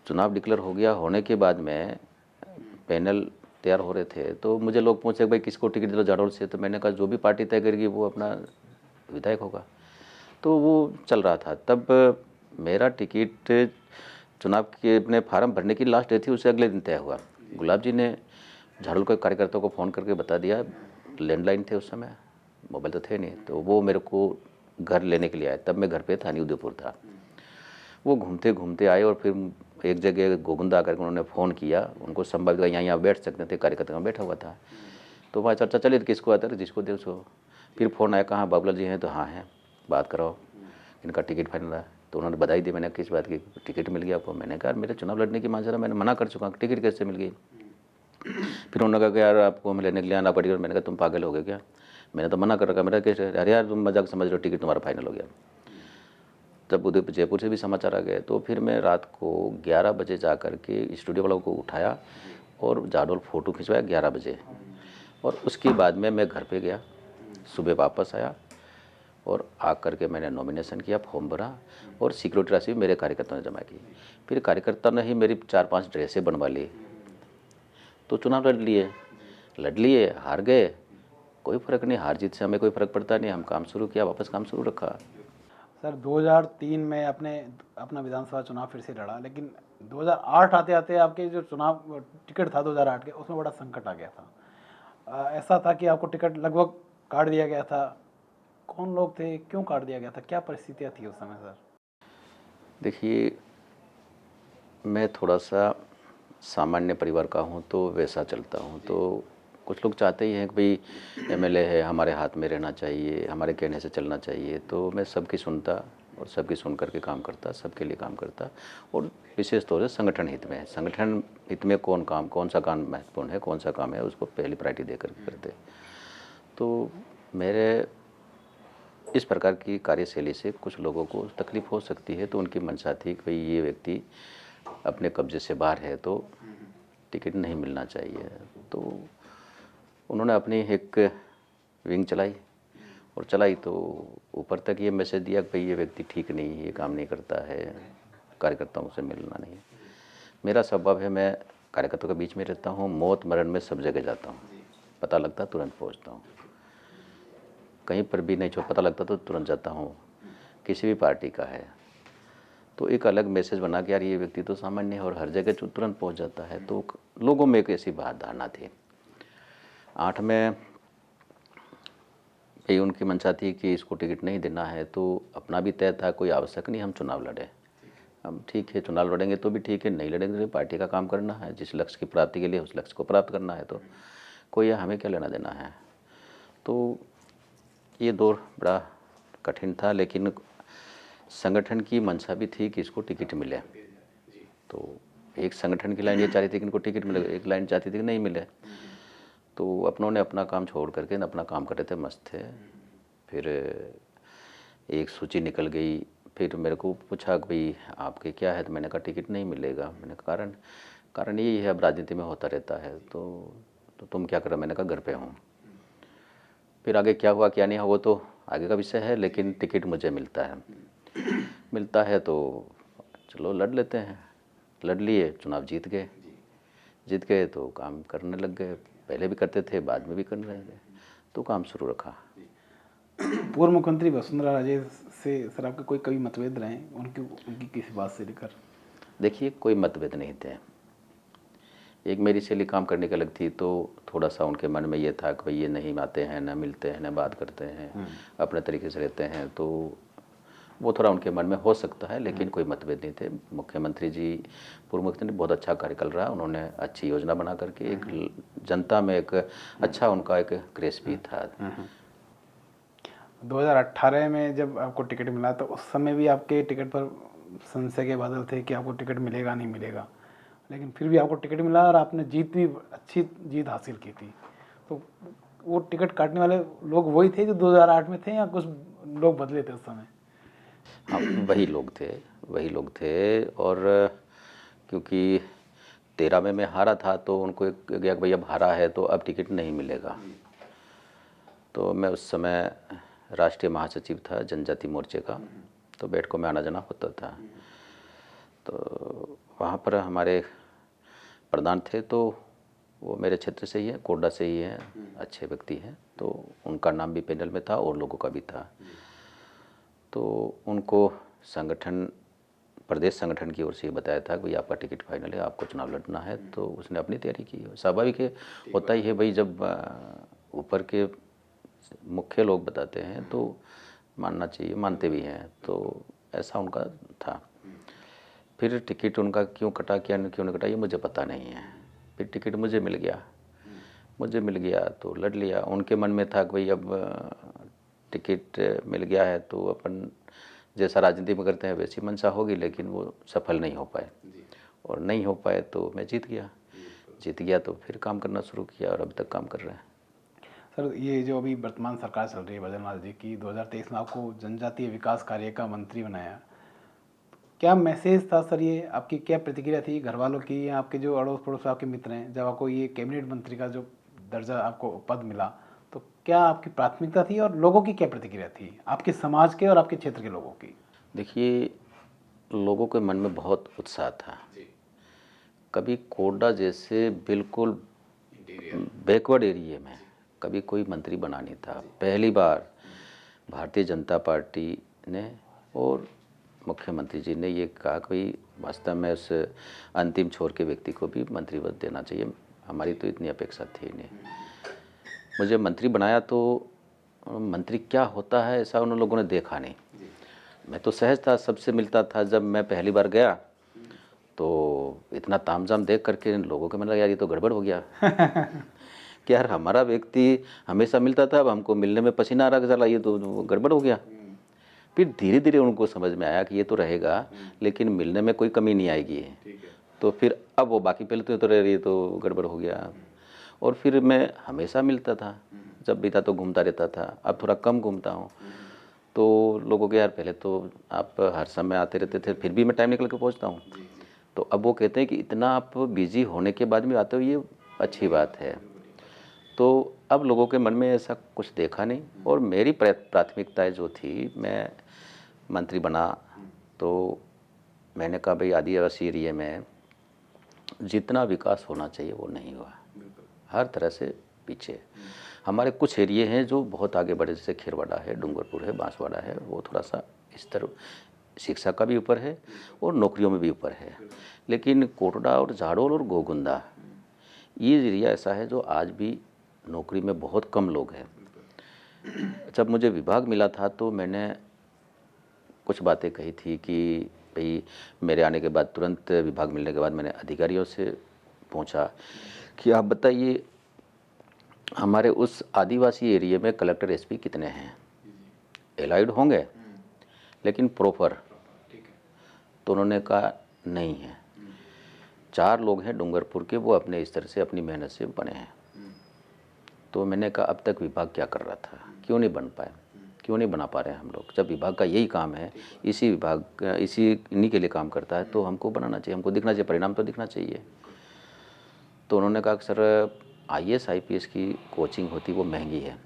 चुनाव डिक्लेयर हो गया। होने के बाद में पैनल तैयार हो रहे थे, तो मुझे लोग पूछे भाई किसको टिकट दिलो जाडौल से, तो मैंने कहा जो भी पार्टी तय करेगी वो अपना विधायक होगा। तो वो चल रहा था। तब मेरा टिकट चुनाव के अपने फार्म भरने की लास्ट डेट थी, उससे अगले दिन तय हुआ। गुलाब जी ने झाड़ू के कार्यकर्ताओं को फ़ोन करके बता दिया, लैंडलाइन थे उस समय, मोबाइल तो थे नहीं, तो वो मेरे को घर लेने के लिए आए। तब मैं घर पे था नहीं, उदयपुर था। वो घूमते घूमते आए और फिर एक जगह गोगुंदा आकर उन्होंने फ़ोन किया, उनको संभावित यहाँ बैठ सकते थे, कार्यकर्ता बैठा हुआ था। तो वहाँ चर्चा चली, किसको आता है, जिसको दे उसको। फिर फ़ोन आया, कहाँ बाबूलाल जी हैं, तो हाँ हैं, बात कराओ, इनका टिकट फाइनल है। तो उन्होंने बधाई दी। मैंने किस बात की, टिकट मिल गया आपको? मैंने कहा मेरे चुनाव लड़ने की मांझा मैंने मना कर चुका, टिकट कैसे मिल गई? फिर उन्होंने कहा कि यार आपको हमें लेने के लिए आना पड़ेगा। मैंने कहा तुम पागल हो गए क्या, मैंने तो मना कर रखा। मेरा कैसे? अरे यार तुम मजाक समझ रहे हो, टिकट तुम्हारा फाइनल हो गया। तब उदयपुर जयपुर से भी समाचार आ गए। तो फिर मैं रात को 11 बजे जा कर के स्टूडियो वालों को उठाया और जाडौल फ़ोटो खिंचवाया 11 बजे, और उसके बाद में मैं घर पे गया। सुबह वापस आया और आकर के मैंने नॉमिनेशन किया, फॉर्म भरा, और सिक्योरिटी राशि मेरे कार्यकर्ताओं ने जमा की। फिर कार्यकर्ता ने ही मेरी 4-5 ड्रेसें बनवा ली, तो चुनाव लड़ लिए, हार गए, कोई फ़र्क नहीं, हार जीत से हमें कोई फ़र्क पड़ता नहीं। हम काम शुरू किया, वापस काम शुरू रखा। सर 2003 में आपने अपना विधानसभा चुनाव फिर से लड़ा, लेकिन 2008 आते आते आपके जो चुनाव टिकट था 2008 के, उसमें बड़ा संकट आ गया था। ऐसा था कि आपको टिकट लगभग काट दिया गया था। कौन लोग थे, क्यों काट दिया गया था, क्या परिस्थितियाँ थी उस समय सर? देखिए मैं थोड़ा सा सामान्य परिवार का हूँ, तो वैसा चलता हूँ। तो कुछ लोग चाहते ही हैं कि भाई एमएलए है, हमारे हाथ में रहना चाहिए, हमारे कहने से चलना चाहिए। तो मैं सबकी सुनता और सबकी सुन करके काम करता, सबके लिए काम करता, और विशेष तौर से संगठन हित में। संगठन हित में कौन सा काम महत्वपूर्ण है, कौन सा काम है, उसको पहली प्रायोरिटी दे करके करते। तो मेरे इस प्रकार की कार्यशैली से कुछ लोगों को तकलीफ़ हो सकती है, तो उनकी मंशा थी कि भाई ये व्यक्ति अपने कब्जे से बाहर है, तो टिकट नहीं मिलना चाहिए। तो उन्होंने अपनी एक विंग चलाई, और चलाई तो ऊपर तक ये मैसेज दिया कि भाई ये व्यक्ति ठीक नहीं है, ये काम नहीं करता है, कार्यकर्ताओं से मिलना नहीं। मेरा स्वभाव है, मैं कार्यकर्ताओं के बीच में रहता हूँ, मौत मरण में सब जगह जाता हूँ, पता लगता तुरंत पहुँचता हूँ, कहीं पर भी नहीं पता लगता तो तुरंत जाता हूँ। किसी भी पार्टी का है तो एक अलग मैसेज बना कि यार ये व्यक्ति तो सामान्य है और हर जगह तुरंत पहुँच जाता है। तो लोगों में एक ऐसी बात धारणा थी। 8 में भाई उनकी मंशा थी कि इसको टिकट नहीं देना है, तो अपना भी तय था, कोई आवश्यक नहीं हम चुनाव लड़े। हम ठीक है, चुनाव लड़ेंगे तो भी ठीक है, नहीं लड़ेंगे तो पार्टी का काम करना है, जिस लक्ष्य की प्राप्ति के लिए उस लक्ष्य को प्राप्त करना है, तो कोई हमें क्या लेना देना है। तो ये दौर बड़ा कठिन था, लेकिन संगठन की मंशा भी थी कि इसको टिकट मिले। तो एक संगठन की लाइन ये चाह रही थी कि इनको टिकट मिले, एक लाइन चाहती थी कि नहीं मिले। तो अपनों ने अपना काम छोड़ करके अपना काम कर रहे थे, मस्त थे। फिर एक सूची निकल गई, फिर मेरे को पूछा कि भाई आपके क्या है, तो मैंने कहा टिकट नहीं मिलेगा। मैंने कहा कारण यही है, अब राजनीति में होता रहता है। तो तुम क्या कर रहे हो? मैंने कहा घर पे हूँ। फिर आगे क्या हुआ क्या नहीं हुआ वो तो आगे का विषय है, लेकिन टिकट मुझे मिलता है तो चलो लड़ लेते हैं। लड़ लिए, चुनाव जीत गए तो काम करने लग गए। पहले भी करते थे, बाद में भी कर रहे थे, तो काम शुरू रखा। पूर्व मुख्यमंत्री वसुंधरा राजे से सर आपके कोई कभी मतभेद रहे हैं उनकी किसी बात से लेकर? देखिए, कोई मतभेद नहीं थे। एक मेरी शैली काम करने की अलग थी, तो थोड़ा सा उनके मन में ये था कि भाई ये नहीं आते हैं, ना मिलते हैं, ना बात करते हैं, अपने तरीके से रहते हैं, तो वो थोड़ा उनके मन में हो सकता है, लेकिन कोई मतभेद नहीं थे। मुख्यमंत्री जी, पूर्व मुख्यमंत्री बहुत अच्छा कार्यकाल रहा। उन्होंने अच्छी योजना बना करके एक जनता में एक अच्छा उनका एक क्रेज भी था। 2018 में जब आपको टिकट मिला तो उस समय भी आपके टिकट पर संशय के बादल थे कि आपको टिकट मिलेगा नहीं मिलेगा, लेकिन फिर भी आपको टिकट मिला और आपने अच्छी जीत हासिल की थी। तो वो टिकट काटने वाले लोग वही थे जो 2008 में थे या कुछ लोग बदले थे उस समय? हाँ, वही लोग थे। और क्योंकि 13 में मैं हारा था, तो उनको एक गया कि भाई अब हारा है तो अब टिकट नहीं मिलेगा। तो मैं उस समय राष्ट्रीय महासचिव था जनजाति मोर्चे का, तो बैठकों में आना जाना होता था। तो वहाँ पर हमारे प्रधान थे, तो वो मेरे क्षेत्र से ही है, कोडा से ही है, अच्छे व्यक्ति हैं, तो उनका नाम भी पैनल में था और लोगों का भी था। तो उनको प्रदेश संगठन की ओर से बताया था कि भाई आपका टिकट फाइनल है, आपको चुनाव लड़ना है। तो उसने अपनी तैयारी की। स्वाभाविक है, होता ही है भाई, जब ऊपर के मुख्य लोग बताते हैं तो मानना चाहिए, मानते भी हैं। तो ऐसा उनका था। फिर टिकट उनका क्यों कटा, क्यों नहीं कटा, ये मुझे पता नहीं है। फिर टिकट मुझे मिल गया तो लड़ लिया। उनके मन में था कि भाई अब टिकट मिल गया है तो अपन जैसा राजनीति में करते हैं वैसी मंशा होगी, लेकिन वो सफल नहीं हो पाए। और नहीं हो पाए तो मैं जीत गया तो फिर काम करना शुरू किया और अब तक काम कर रहे हैं। सर, ये जो अभी वर्तमान सरकार चल रही है भजनलाल जी की, 2023 में आपको जनजातीय विकास कार्य का मंत्री बनाया, क्या मैसेज था सर? ये आपकी क्या प्रतिक्रिया थी घर वालों की या आपके जो अड़ोस पड़ोस आपके मित्र हैं, जब आपको ये कैबिनेट मंत्री का जो दर्जा आपको पद मिला, तो क्या आपकी प्राथमिकता थी और लोगों की क्या प्रतिक्रिया थी, आपके समाज के और आपके क्षेत्र के लोगों की? देखिए, लोगों के मन में बहुत उत्साह था। कभी कोडा जैसे बिल्कुल बैकवर्ड एरिया में कभी कोई मंत्री बना नहीं था। पहली बार भारतीय जनता पार्टी ने और मुख्यमंत्री जी ने ये कहा कि भाई वास्तव में उस अंतिम छोर के व्यक्ति को भी मंत्री पद देना चाहिए। हमारी तो इतनी अपेक्षा थी नहीं। मुझे मंत्री बनाया तो मंत्री क्या होता है ऐसा उन लोगों ने देखा नहीं। मैं तो सहज था, सबसे मिलता था। जब मैं पहली बार गया तो इतना तामझाम देख करके इन लोगों के मन लगा यार ये तो गड़बड़ हो गया कि यार हमारा व्यक्ति हमेशा मिलता था, अब हमको मिलने में पसीना आ रहा, चला ये तो गड़बड़ हो गया। फिर धीरे धीरे उनको समझ में आया कि ये तो रहेगा लेकिन मिलने में कोई कमी नहीं आएगी। तो फिर अब वो बाकी पहले तो ये तो गड़बड़ हो गया। और फिर मैं हमेशा मिलता था, जब भी था तो घूमता रहता था। अब थोड़ा कम घूमता हूँ। तो लोगों के यार पहले तो आप हर समय आते रहते थे, फिर भी मैं टाइम निकल के पहुँचता हूँ। तो अब वो कहते हैं कि इतना आप बिजी होने के बाद भी आते हो, ये अच्छी बात है। तो अब लोगों के मन में ऐसा कुछ देखा नहीं। और मेरी प्राथमिकताएं जो थी, मैं मंत्री बना तो मैंने कहा भाई आदिवासी एरिया में जितना विकास होना चाहिए वो नहीं हुआ, हर तरह से पीछे। हमारे कुछ एरिए हैं जो बहुत आगे बढ़े, जैसे खिरवाड़ा है, डूंगरपुर है, बांसवाड़ा है, वो थोड़ा सा स्तर शिक्षा का भी ऊपर है और नौकरियों में भी ऊपर है। लेकिन कोटड़ा और झाड़ोल और गोगुंदा ये एरिया ऐसा है जो आज भी नौकरी में बहुत कम लोग हैं। जब मुझे विभाग मिला था तो मैंने कुछ बातें कही थी कि भाई मेरे आने के बाद, तुरंत विभाग मिलने के बाद मैंने अधिकारियों से पूछा कि आप बताइए हमारे उस आदिवासी एरिया में कलेक्टर एसपी कितने हैं? एलाइड होंगे लेकिन प्रॉपर, ठीक है। तो उन्होंने कहा नहीं है। 4 लोग हैं डूंगरपुर के, वो अपने इस तरह से अपनी मेहनत से बने हैं। तो मैंने कहा अब तक विभाग क्या कर रहा था, क्यों नहीं बन पाए, क्यों नहीं बना पा रहे हैं हम लोग, जब विभाग का यही काम है, इन्हीं के लिए काम करता है, तो हमको बनाना चाहिए, हमको दिखना चाहिए, परिणाम तो दिखना चाहिए। तो उन्होंने कहा कि सर IAS IPS की कोचिंग होती वो महंगी है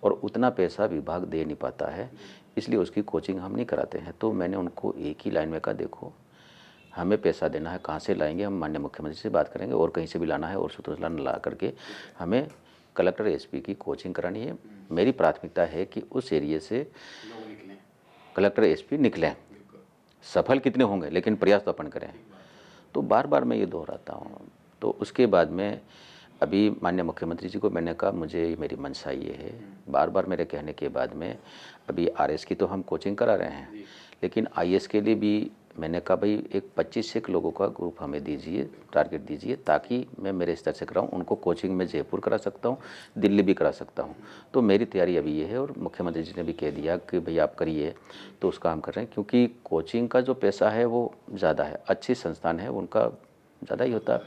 और उतना पैसा विभाग दे नहीं पाता है, इसलिए उसकी कोचिंग हम नहीं कराते हैं। तो मैंने उनको एक ही लाइन में कहा, देखो हमें पैसा देना है, कहाँ से लाएंगे, हम माननीय मुख्यमंत्री से बात करेंगे, और कहीं से भी लाना है, और सूत्र ला करके हमें कलेक्टर SP की कोचिंग करानी है। मेरी प्राथमिकता है कि उस एरिए से कलेक्टर SP निकलें, सफल कितने होंगे लेकिन प्रयास तो अपन करें। तो बार बार मैं ये दोहराता हूँ। तो उसके बाद में अभी माननीय मुख्यमंत्री जी को मैंने कहा मुझे मेरी मंशा ये है, बार बार मेरे कहने के बाद में अभी RS की तो हम कोचिंग करा रहे हैं, लेकिन IAS के लिए भी मैंने कहा भाई एक 25 एक लोगों का ग्रुप हमें दीजिए, टारगेट दीजिए, ताकि मैं मेरे स्तर से कराऊँ, उनको कोचिंग में जयपुर करा सकता हूँ, दिल्ली भी करा सकता हूँ। तो मेरी तैयारी अभी ये है, और मुख्यमंत्री जी ने भी कह दिया कि भाई आप करिए, तो उसका हम कर रहे हैं, क्योंकि कोचिंग का जो पैसा है वो ज़्यादा है, अच्छी संस्थान है उनका ज़्यादा ही होता है,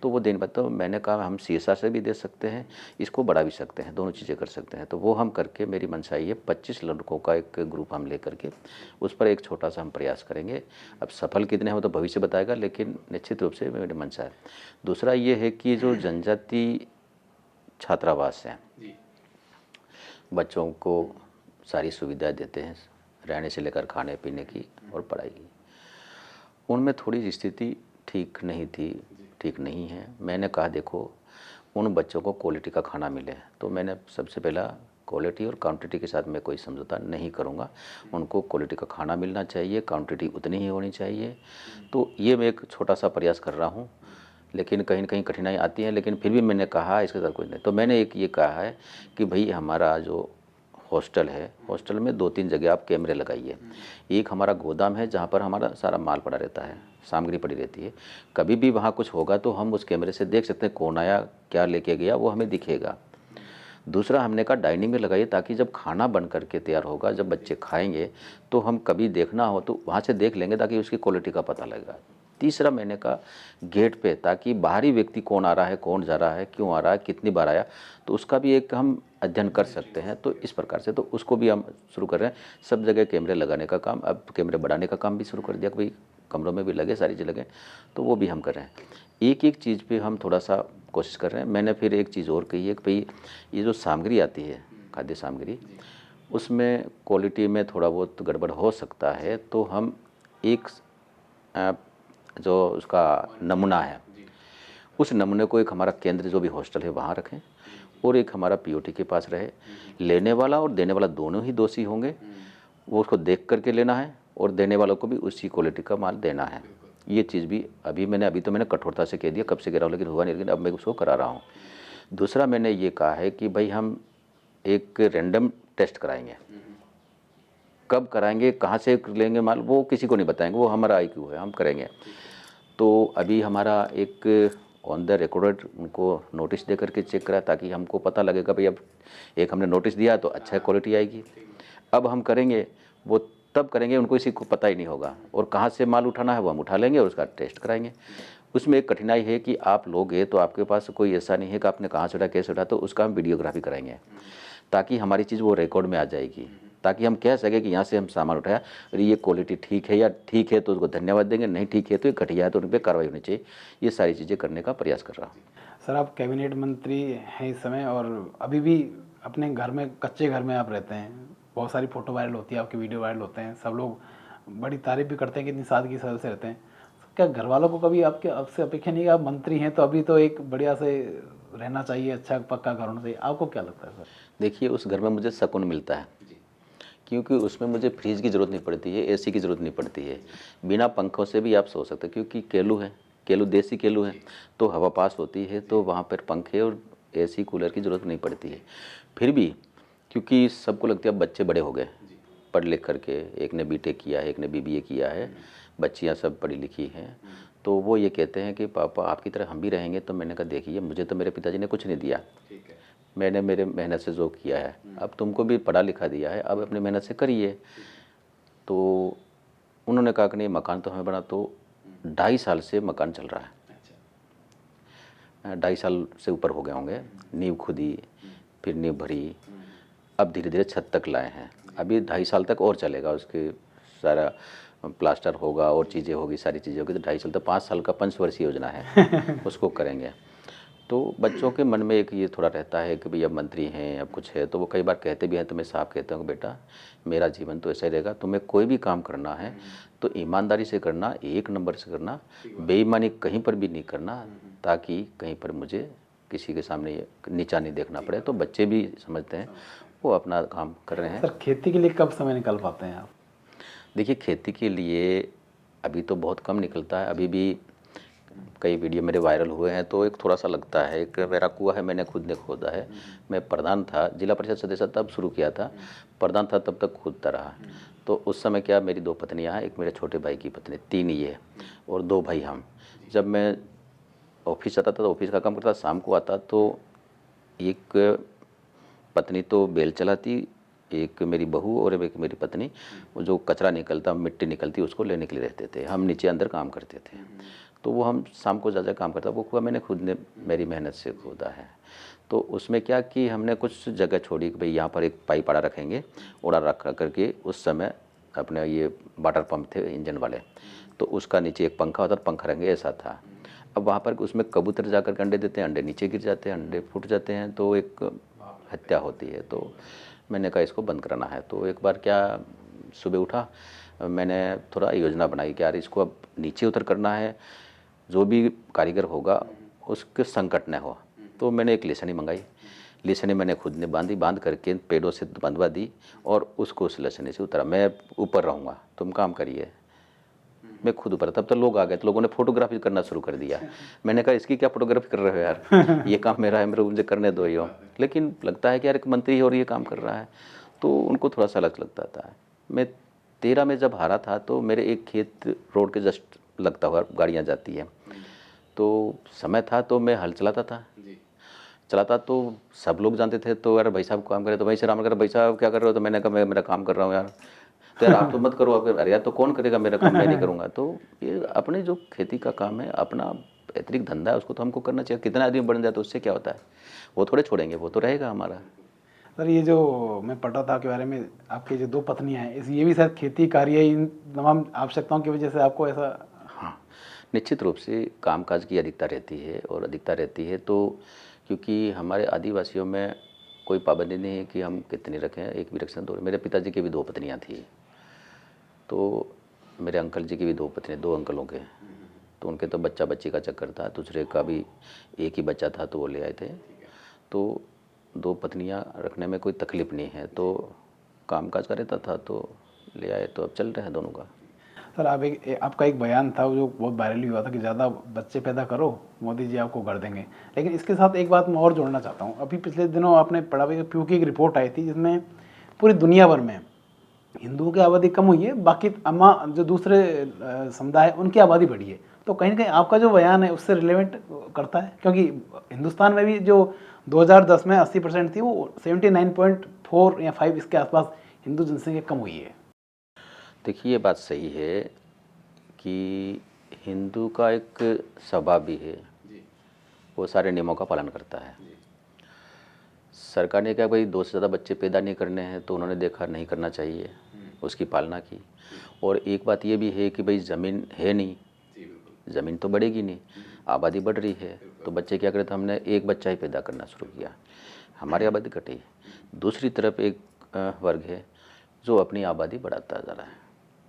तो वो देने पाते। तो मैंने कहा हम CSR से भी दे सकते हैं, इसको बढ़ा भी सकते हैं, दोनों चीज़ें कर सकते हैं। तो वो हम करके, मेरी मंशा ये 25 लड़कों का एक ग्रुप हम ले करके उस पर एक छोटा सा हम प्रयास करेंगे। अब सफल कितने हैं वो तो भविष्य बताएगा, लेकिन निश्चित रूप से मेरी मंशा है। दूसरा ये है कि जो जनजाति छात्रावास हैं, बच्चों को सारी सुविधाएं देते हैं, रहने से लेकर खाने पीने की और पढ़ाई की, उनमें थोड़ी स्थिति ठीक नहीं है। मैंने कहा देखो उन बच्चों को क्वालिटी का खाना मिले, तो मैंने सबसे पहला क्वालिटी और क्वांटिटी के साथ मैं कोई समझौता नहीं करूंगा, उनको क्वालिटी का खाना मिलना चाहिए, क्वांटिटी उतनी ही होनी चाहिए। तो ये मैं एक छोटा सा प्रयास कर रहा हूँ, लेकिन कहीं न कहीं कठिनाई आती है, लेकिन फिर भी मैंने कहा इसके साथ कुछ नहीं। तो मैंने एक ये कहा है कि भाई हमारा जो हॉस्टल है, हॉस्टल में 2-3 जगह आप कैमरे लगाइए। एक हमारा गोदाम है जहाँ पर हमारा सारा माल पड़ा रहता है, सामग्री पड़ी रहती है, कभी भी वहाँ कुछ होगा तो हम उस कैमरे से देख सकते हैं कौन आया, क्या लेके गया, वो हमें दिखेगा। दूसरा हमने कहा डाइनिंग में लगाइए, ताकि जब खाना बन करके तैयार होगा, जब बच्चे खाएंगे तो हम कभी देखना हो तो वहाँ से देख लेंगे, ताकि उसकी क्वालिटी का पता लगेगा। तीसरा मैंने कहा गेट पे, ताकि बाहरी व्यक्ति कौन आ रहा है, कौन जा रहा है, क्यों आ रहा है, कितनी बार आया, तो उसका भी एक हम अध्ययन कर सकते हैं। तो इस प्रकार से तो उसको भी हम शुरू कर रहे हैं, सब जगह कैमरे लगाने का काम, अब कैमरे बढ़ाने का काम भी शुरू कर दिया कि भाई कमरों में भी लगे, सारी जगह लगे, तो वो भी हम कर रहे हैं। एक एक चीज़ पे हम थोड़ा सा कोशिश कर रहे हैं। मैंने फिर एक चीज़ और कही है कि भाई ये जो सामग्री आती है, खाद्य सामग्री, उसमें क्वालिटी में थोड़ा बहुत गड़बड़ हो सकता है, तो हम एक जो उसका नमूना है, उस नमूने को एक हमारा केंद्र जो भी हॉस्टल है वहाँ रखें, और एक हमारा POT के पास रहे। लेने वाला और देने वाला दोनों ही दोषी होंगे, वो उसको देख करके लेना है, और देने वालों को भी उसी क्वालिटी का माल देना है। ये चीज़ भी अभी तो मैंने कठोरता से कह दिया, कब से कह रहा हूँ, लेकिन हुआ नहीं, लेकिन अब मैं उसको करा रहा हूँ। दूसरा मैंने ये कहा है कि भाई हम एक रैंडम टेस्ट कराएंगे, कब कराएंगे, कहाँ से लेंगे माल, वो किसी को नहीं बताएंगे, वो हमारा IQ है, हम करेंगे। तो अभी हमारा एक ऑन द रिकॉर्ड उनको नोटिस दे करके चेक करा, ताकि हमको पता लगेगा भाई अब एक हमने नोटिस दिया तो अच्छा क्वालिटी आएगी। अब हम करेंगे वो तब करेंगे, उनको इसी को पता ही नहीं होगा, और कहाँ से माल उठाना है वो हम उठा लेंगे और उसका टेस्ट कराएंगे। उसमें एक कठिनाई है कि आप लोगे तो आपके पास कोई ऐसा नहीं है कि आपने कहाँ से उठा, कैसे उठा, तो उसका हम वीडियोग्राफी कराएंगे, ताकि हमारी चीज़ वो रिकॉर्ड में आ जाएगी, ताकि हम कह सकें कि यहाँ से हम सामान उठाया और ये क्वालिटी ठीक है, या ठीक है तो उसको धन्यवाद देंगे, नहीं ठीक है तो ये घटिया है तो उन पर कार्रवाई होनी चाहिए। ये सारी चीज़ें करने का प्रयास कर रहा हूँ। सर आप कैबिनेट मंत्री हैं इस समय, और अभी भी अपने घर में, कच्चे घर में आप रहते हैं, बहुत सारी फ़ोटो वायरल होती है, आपके वीडियो वायरल होते हैं, सब लोग बड़ी तारीफ़ भी करते हैं कि इतनी सादगी सरल से रहते हैं। क्या घर वालों को कभी आपसे अपेक्षा नहीं कि आप मंत्री हैं तो अभी तो एक बढ़िया से रहना चाहिए, अच्छा पक्का घर होना चाहिए, आपको क्या लगता है सर? देखिए उस घर में मुझे सुकून मिलता है, क्योंकि उसमें मुझे फ्रिज की ज़रूरत नहीं पड़ती है, AC की ज़रूरत नहीं पड़ती है, बिना पंखों से भी आप सो सकते हैं, क्योंकि केलू है, केलू देसी केलू है, तो हवा पास होती है, तो वहाँ पर पंखे और AC कूलर की ज़रूरत नहीं पड़ती है। फिर भी क्योंकि सबको लगता है अब बच्चे बड़े हो गए, पढ़ लिख करके, एक ने BTech किया है, एक ने BBA किया है, बच्चियाँ सब पढ़ी लिखी हैं, तो वो ये कहते हैं कि पापा आपकी तरह हम भी रहेंगे। तो मैंने कहा देखिए मुझे तो मेरे पिताजी ने कुछ नहीं दिया, मैंने मेरे मेहनत से जो किया है, अब तुमको भी पढ़ा लिखा दिया है, अब अपनी मेहनत से करिए। तो उन्होंने कहा कि नहीं मकान तो हमें बना, तो 2.5 साल से मकान चल रहा है। 2.5 साल से ऊपर हो गए होंगे। नींव खुदी, फिर नींव भरी, अब धीरे धीरे छत तक लाए हैं। अभी 2.5 साल तक और चलेगा, उसके सारा प्लास्टर होगा और चीज़ें होगी, सारी चीज़ें होगी, तो 2.5 साल तक 5 साल का पंचवर्षीय योजना है उसको करेंगे। तो बच्चों के मन में एक ये थोड़ा रहता है कि भाई अब मंत्री हैं, अब कुछ है, तो वो कई बार कहते भी हैं, तो मैं साफ कहता हूँ कि बेटा मेरा जीवन तो ऐसा ही रहेगा, तुम्हें कोई भी काम करना है तो ईमानदारी से करना, 1 नंबर से करना, बेईमानी कहीं पर भी नहीं करना, ताकि कहीं पर मुझे किसी के सामने नीचा नहीं देखना पड़े। तो बच्चे भी समझते हैं, वो अपना काम कर रहे हैं। सर खेती के लिए कब समय निकाल पाते हैं आप? देखिए खेती के लिए अभी तो बहुत कम निकलता है। अभी भी कई वीडियो मेरे वायरल हुए हैं, तो एक थोड़ा सा लगता है। एक मेरा कुआं है, मैंने खुद ने खोदा है। मैं प्रधान था, जिला परिषद सदस्य तब शुरू किया था, प्रधान था तब तक खोदता रहा। तो उस समय क्या, मेरी 2 पत्नियाँ हैं, एक मेरे छोटे भाई की पत्नी, 3 ये और 2 भाई हम। जब मैं ऑफिस आता था तो ऑफिस का काम करता, शाम को आता तो एक पत्नी तो बेल चलाती, एक मेरी बहू और एक मेरी पत्नी, वो जो कचरा निकलता, मिट्टी निकलती, उसको लेने के लिए रहते थे। हम नीचे अंदर काम करते थे। तो वो हम शाम को ज़्यादा काम करता। वो कुआं मैंने खुद ने मेरी मेहनत से खोदा है। तो उसमें क्या कि हमने कुछ जगह छोड़ी कि भाई यहाँ पर एक पाइप आड़ा रखेंगे, ओड़ा रख करके उस समय अपने ये वाटर पंप थे इंजन वाले, तो उसका नीचे एक पंखा होता, पंखा रखेंगे, ऐसा था। अब वहाँ पर उसमें कबूतर जाकर के अंडे देते हैं, अंडे नीचे गिर जाते हैं, अंडे फूट जाते हैं, तो एक हत्या होती है। तो मैंने कहा इसको बंद कराना है। तो एक बार क्या, सुबह उठा, मैंने थोड़ा योजना बनाई कि यार इसको अब नीचे उतर करना है, जो भी कारीगर होगा उसके संकट न हो। तो मैंने एक लेसनी मंगाई, लेसनी मैंने खुद ने बांध करके पेड़ों से बंधवा दी और उसको उस लेसनी से उतरा। मैं ऊपर रहूँगा, तुम काम करिए, मैं खुद ऊपर। तब तो लोग आ गए, तो लोगों ने फोटोग्राफी करना शुरू कर दिया। मैंने कहा इसकी क्या फोटोग्राफी कर रहे हो यार, ये काम मेरा है, मेरे मुझे करने दो ये। लेकिन लगता है कि यार एक मंत्री है और ये काम कर रहा है, तो उनको थोड़ा सा अलग लगता था। मैं 13 में जब हारा था, तो मेरे एक खेत रोड के जस्ट लगता हुआ गाड़ियाँ जाती है, तो समय था, तो मैं हल चलाता तो सब लोग जानते थे। तो यार भाई साहब काम करे, तो भाई राम कर, भाई साहब क्या कर रहे हो, तो मैंने कहा मैं मेरा काम कर रहा हूँ यार। तो यार आप तो मत करो, आप, अरे यार तो कौन करेगा मेरा काम, मैं नहीं करूँगा। तो ये अपने जो खेती का काम है, अपना अतिरिक्त धंधा है, उसको तो हमको करना चाहिए। कितना आदमी बन जाए तो उससे क्या होता है, वो थोड़े छोड़ेंगे, वो तो रहेगा हमारा। सर ये जो मैं पढ़ रहा था आपके बारे में, आपकी जो 2 पत्नियां हैं, इस ये भी शायद खेती कार्य, इन तमाम आवश्यकताओं की वजह से आपको ऐसा? हाँ, निश्चित रूप से कामकाज की अधिकता रहती है, और अधिकता रहती है तो क्योंकि हमारे आदिवासियों में कोई पाबंदी नहीं है कि हम कितनी रखें, एक भी रख सकते। 2, मेरे पिताजी की भी 2 पत्नियाँ थी, तो मेरे अंकल जी की भी 2 पत्नी, 2 अंकलों के, तो उनके तो बच्चा बच्ची का चक्कर था। दूसरे का भी एक ही बच्चा था, तो वो ले आए थे। तो 2 पत्नियां रखने में कोई तकलीफ नहीं है, तो कामकाज का रहता था तो ले आए, तो अब चल रहे हैं दोनों का। सर आप आपका एक बयान था जो बहुत वायरल हुआ था कि ज़्यादा बच्चे पैदा करो, मोदी जी आपको कर देंगे। लेकिन इसके साथ एक बात मैं और जोड़ना चाहता हूँ। अभी पिछले दिनों आपने पढ़ा होगा कि पीयू की एक रिपोर्ट आई थी, जिसमें पूरी दुनिया भर में हिंदुओं की आबादी कम हुई है, बाकी अम्मा जो दूसरे समुदाय उनकी आबादी बढ़ी है। तो कहीं ना कहीं आपका जो बयान है उससे रिलेवेंट करता है, क्योंकि हिंदुस्तान में भी जो 2010 में 80% थी, वो 79.4 या 5 इसके आसपास हिंदू जनसंख्या कम हुई है। देखिए ये बात सही है कि हिंदू का एक स्वभाव भी है, वो सारे नियमों का पालन करता है। सरकार ने कहा भाई 2 से ज़्यादा बच्चे पैदा नहीं करने हैं, तो उन्होंने देखा नहीं करना चाहिए, उसकी पालना की। और एक बात ये भी है कि भाई ज़मीन है नहीं, ज़मीन तो बढ़ेगी नहीं, आबादी बढ़ रही है, तो बच्चे क्या करें, तो हमने एक बच्चा ही पैदा करना शुरू किया, हमारी आबादी घटी। दूसरी तरफ एक वर्ग है जो अपनी आबादी बढ़ाता जा रहा है,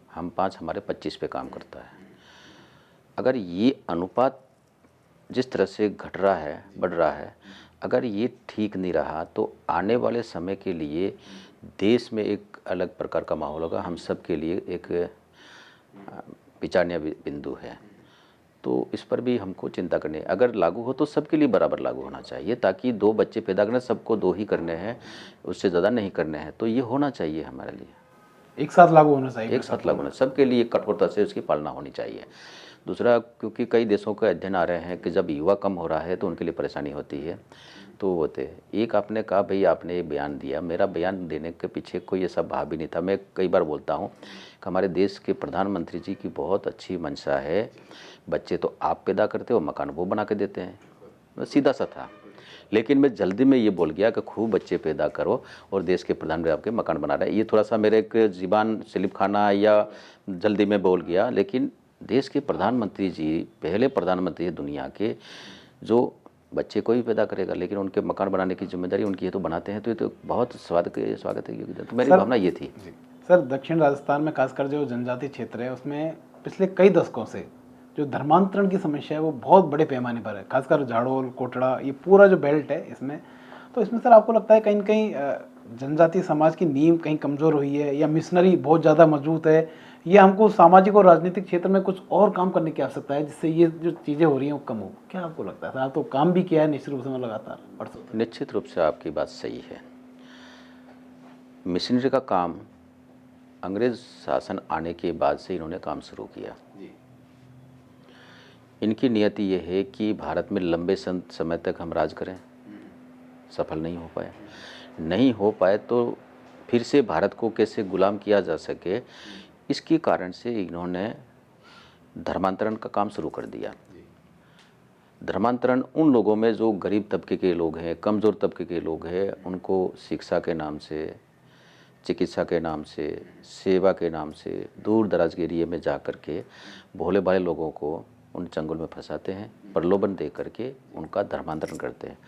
हम 5 हमारे 25 पे काम करता है। अगर ये अनुपात जिस तरह से घट रहा है, बढ़ रहा है, अगर ये ठीक नहीं रहा, तो आने वाले समय के लिए देश में एक अलग प्रकार का माहौल होगा। हम सब के लिए एक विचारणीय बिंदु है, तो इस पर भी हमको चिंता करनी है। अगर लागू हो तो सबके लिए बराबर लागू होना चाहिए, ताकि 2 बच्चे पैदा करने, सबको 2 ही करने हैं, उससे ज़्यादा नहीं करने हैं, तो ये होना चाहिए हमारे लिए। एक साथ लागू होना चाहिए, एक साथ लागू होना, सबके लिए कठोरता से उसकी पालना होनी चाहिए। दूसरा, क्योंकि कई देशों के अध्ययन आ रहे हैं कि जब युवा कम हो रहा है तो उनके लिए परेशानी होती है। तो होते हैं। एक आपने कहा भाई आपने एक बयान दिया, मेरा बयान देने के पीछे कोई ऐसा भाव भी नहीं था। मैं कई बार बोलता हूँ कि हमारे देश के प्रधानमंत्री जी की बहुत अच्छी मंशा है, बच्चे तो आप पैदा करते हो, मकान वो बना के देते हैं, सीधा सा था। लेकिन मैं जल्दी में ये बोल गया कि खूब बच्चे पैदा करो और देश के प्रधानमंत्री आपके मकान बना रहे हैं। ये थोड़ा सा मेरे एक ज़ुबान स्लिप खाना या जल्दी में बोल गया, लेकिन देश के प्रधानमंत्री जी पहले प्रधानमंत्री हैं दुनिया के जो बच्चे कोई भी पैदा करेगा लेकिन उनके मकान बनाने की जिम्मेदारी उनकी है, तो बनाते हैं। तो ये तो बहुत स्वागत है योगदान। तो मेरी भावना ये थी। सर, दक्षिण राजस्थान में खासकर जो जनजातीय क्षेत्र है उसमें पिछले कई दशकों से जो धर्मांतरण की समस्या है वो बहुत बड़े पैमाने पर है, खासकर झाड़ोल, कोटड़ा, ये पूरा जो बेल्ट है इसमें। तो इसमें सर आपको लगता है कहीं न कहीं जनजातीय समाज की नींव कहीं कमज़ोर हुई है, या मिशनरी बहुत ज़्यादा मजबूत है, या हमको सामाजिक और राजनीतिक क्षेत्र में कुछ और काम करने की आवश्यकता है जिससे ये जो चीज़ें हो रही हैं वो कम हो? क्या आपको लगता है सर? आप तो काम भी किया है निश्चित रूप से, मैं लगातार परसों। निश्चित रूप से आपकी बात सही है। मिशनरी का काम अंग्रेज शासन आने के बाद से इन्होंने काम शुरू किया। इनकी नियति ये है कि भारत में लंबे समय तक हम राज करें, सफल नहीं हो पाए। नहीं हो पाए तो फिर से भारत को कैसे गुलाम किया जा सके, इसके कारण से इन्होंने धर्मांतरण का काम शुरू कर दिया। धर्मांतरण उन लोगों में जो गरीब तबके के लोग हैं, कमज़ोर तबके के लोग हैं, उनको शिक्षा के नाम से, चिकित्सा के नाम से, सेवा के नाम से दूर दराज के एरिए में जा कर के भोले भाले लोगों को उन चंगुल में फंसाते हैं, प्रलोभन दे करके उनका धर्मांतरण करते हैं।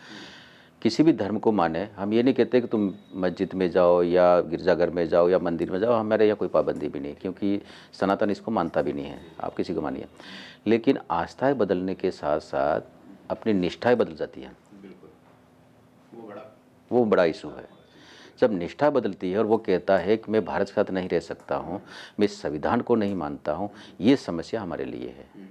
किसी भी धर्म को माने, हम ये नहीं कहते कि तुम मस्जिद में जाओ या गिरजाघर में जाओ या मंदिर में जाओ, हमारे यहाँ कोई पाबंदी भी नहीं, क्योंकि सनातन इसको मानता भी नहीं है, आप किसी को मानिए। लेकिन आस्थाएं बदलने के साथ साथ अपनी निष्ठाएं बदल जाती हैं। वो बड़ा इशू है। जब निष्ठा बदलती है और वो कहता है कि मैं भारत के साथ नहीं रह सकता हूँ, मैं संविधान को नहीं मानता हूँ, ये समस्या हमारे लिए है।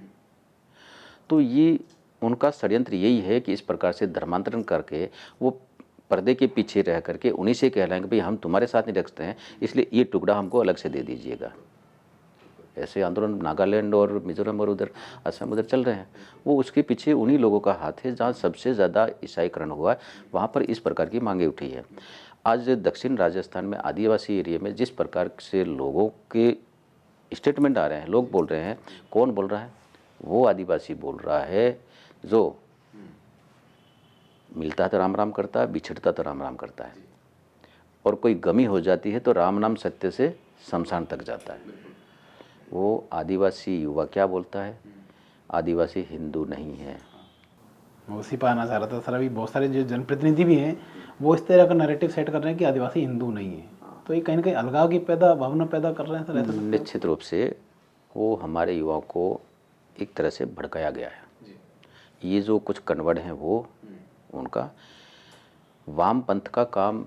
तो ये उनका षड्यंत्र यही है कि इस प्रकार से धर्मांतरण करके वो पर्दे के पीछे रह करके उन्हीं से कहलाएंगे भाई हम तुम्हारे साथ नहीं रखते हैं, इसलिए ये टुकड़ा हमको अलग से दे दीजिएगा। ऐसे आंदोलन नागालैंड और मिजोरम और उधर असम उधर चल रहे हैं। वो उसके पीछे उन्हीं लोगों का हाथ है जहाँ सबसे ज़्यादा ईसाईकरण हुआ है, वहाँ पर इस प्रकार की मांगे उठी है। आज दक्षिण राजस्थान में आदिवासी एरिया में जिस प्रकार से लोगों के स्टेटमेंट आ रहे हैं, लोग बोल रहे हैं, कौन बोल रहा है? वो आदिवासी बोल रहा है जो मिलता है तो राम राम करता है, बिछड़ता तो राम राम करता है, और कोई गमी हो जाती है तो राम नाम सत्य से शमशान तक जाता है। वो आदिवासी युवा क्या बोलता है? आदिवासी हिंदू नहीं है। मैं उसी पर आना चाह रहा था सर। अभी बहुत सारे जो जनप्रतिनिधि भी हैं वो इस तरह का नैरेटिव सेट कर रहे हैं कि आदिवासी हिंदू नहीं है, तो ये कहीं ना कहीं अलगाव की भावना पैदा कर रहे हैं सर, ऐसा? निश्चित रूप से वो हमारे युवाओं को एक तरह से भड़काया गया है। ये जो कुछ कन्वर्ट हैं वो उनका वाम पंथ का काम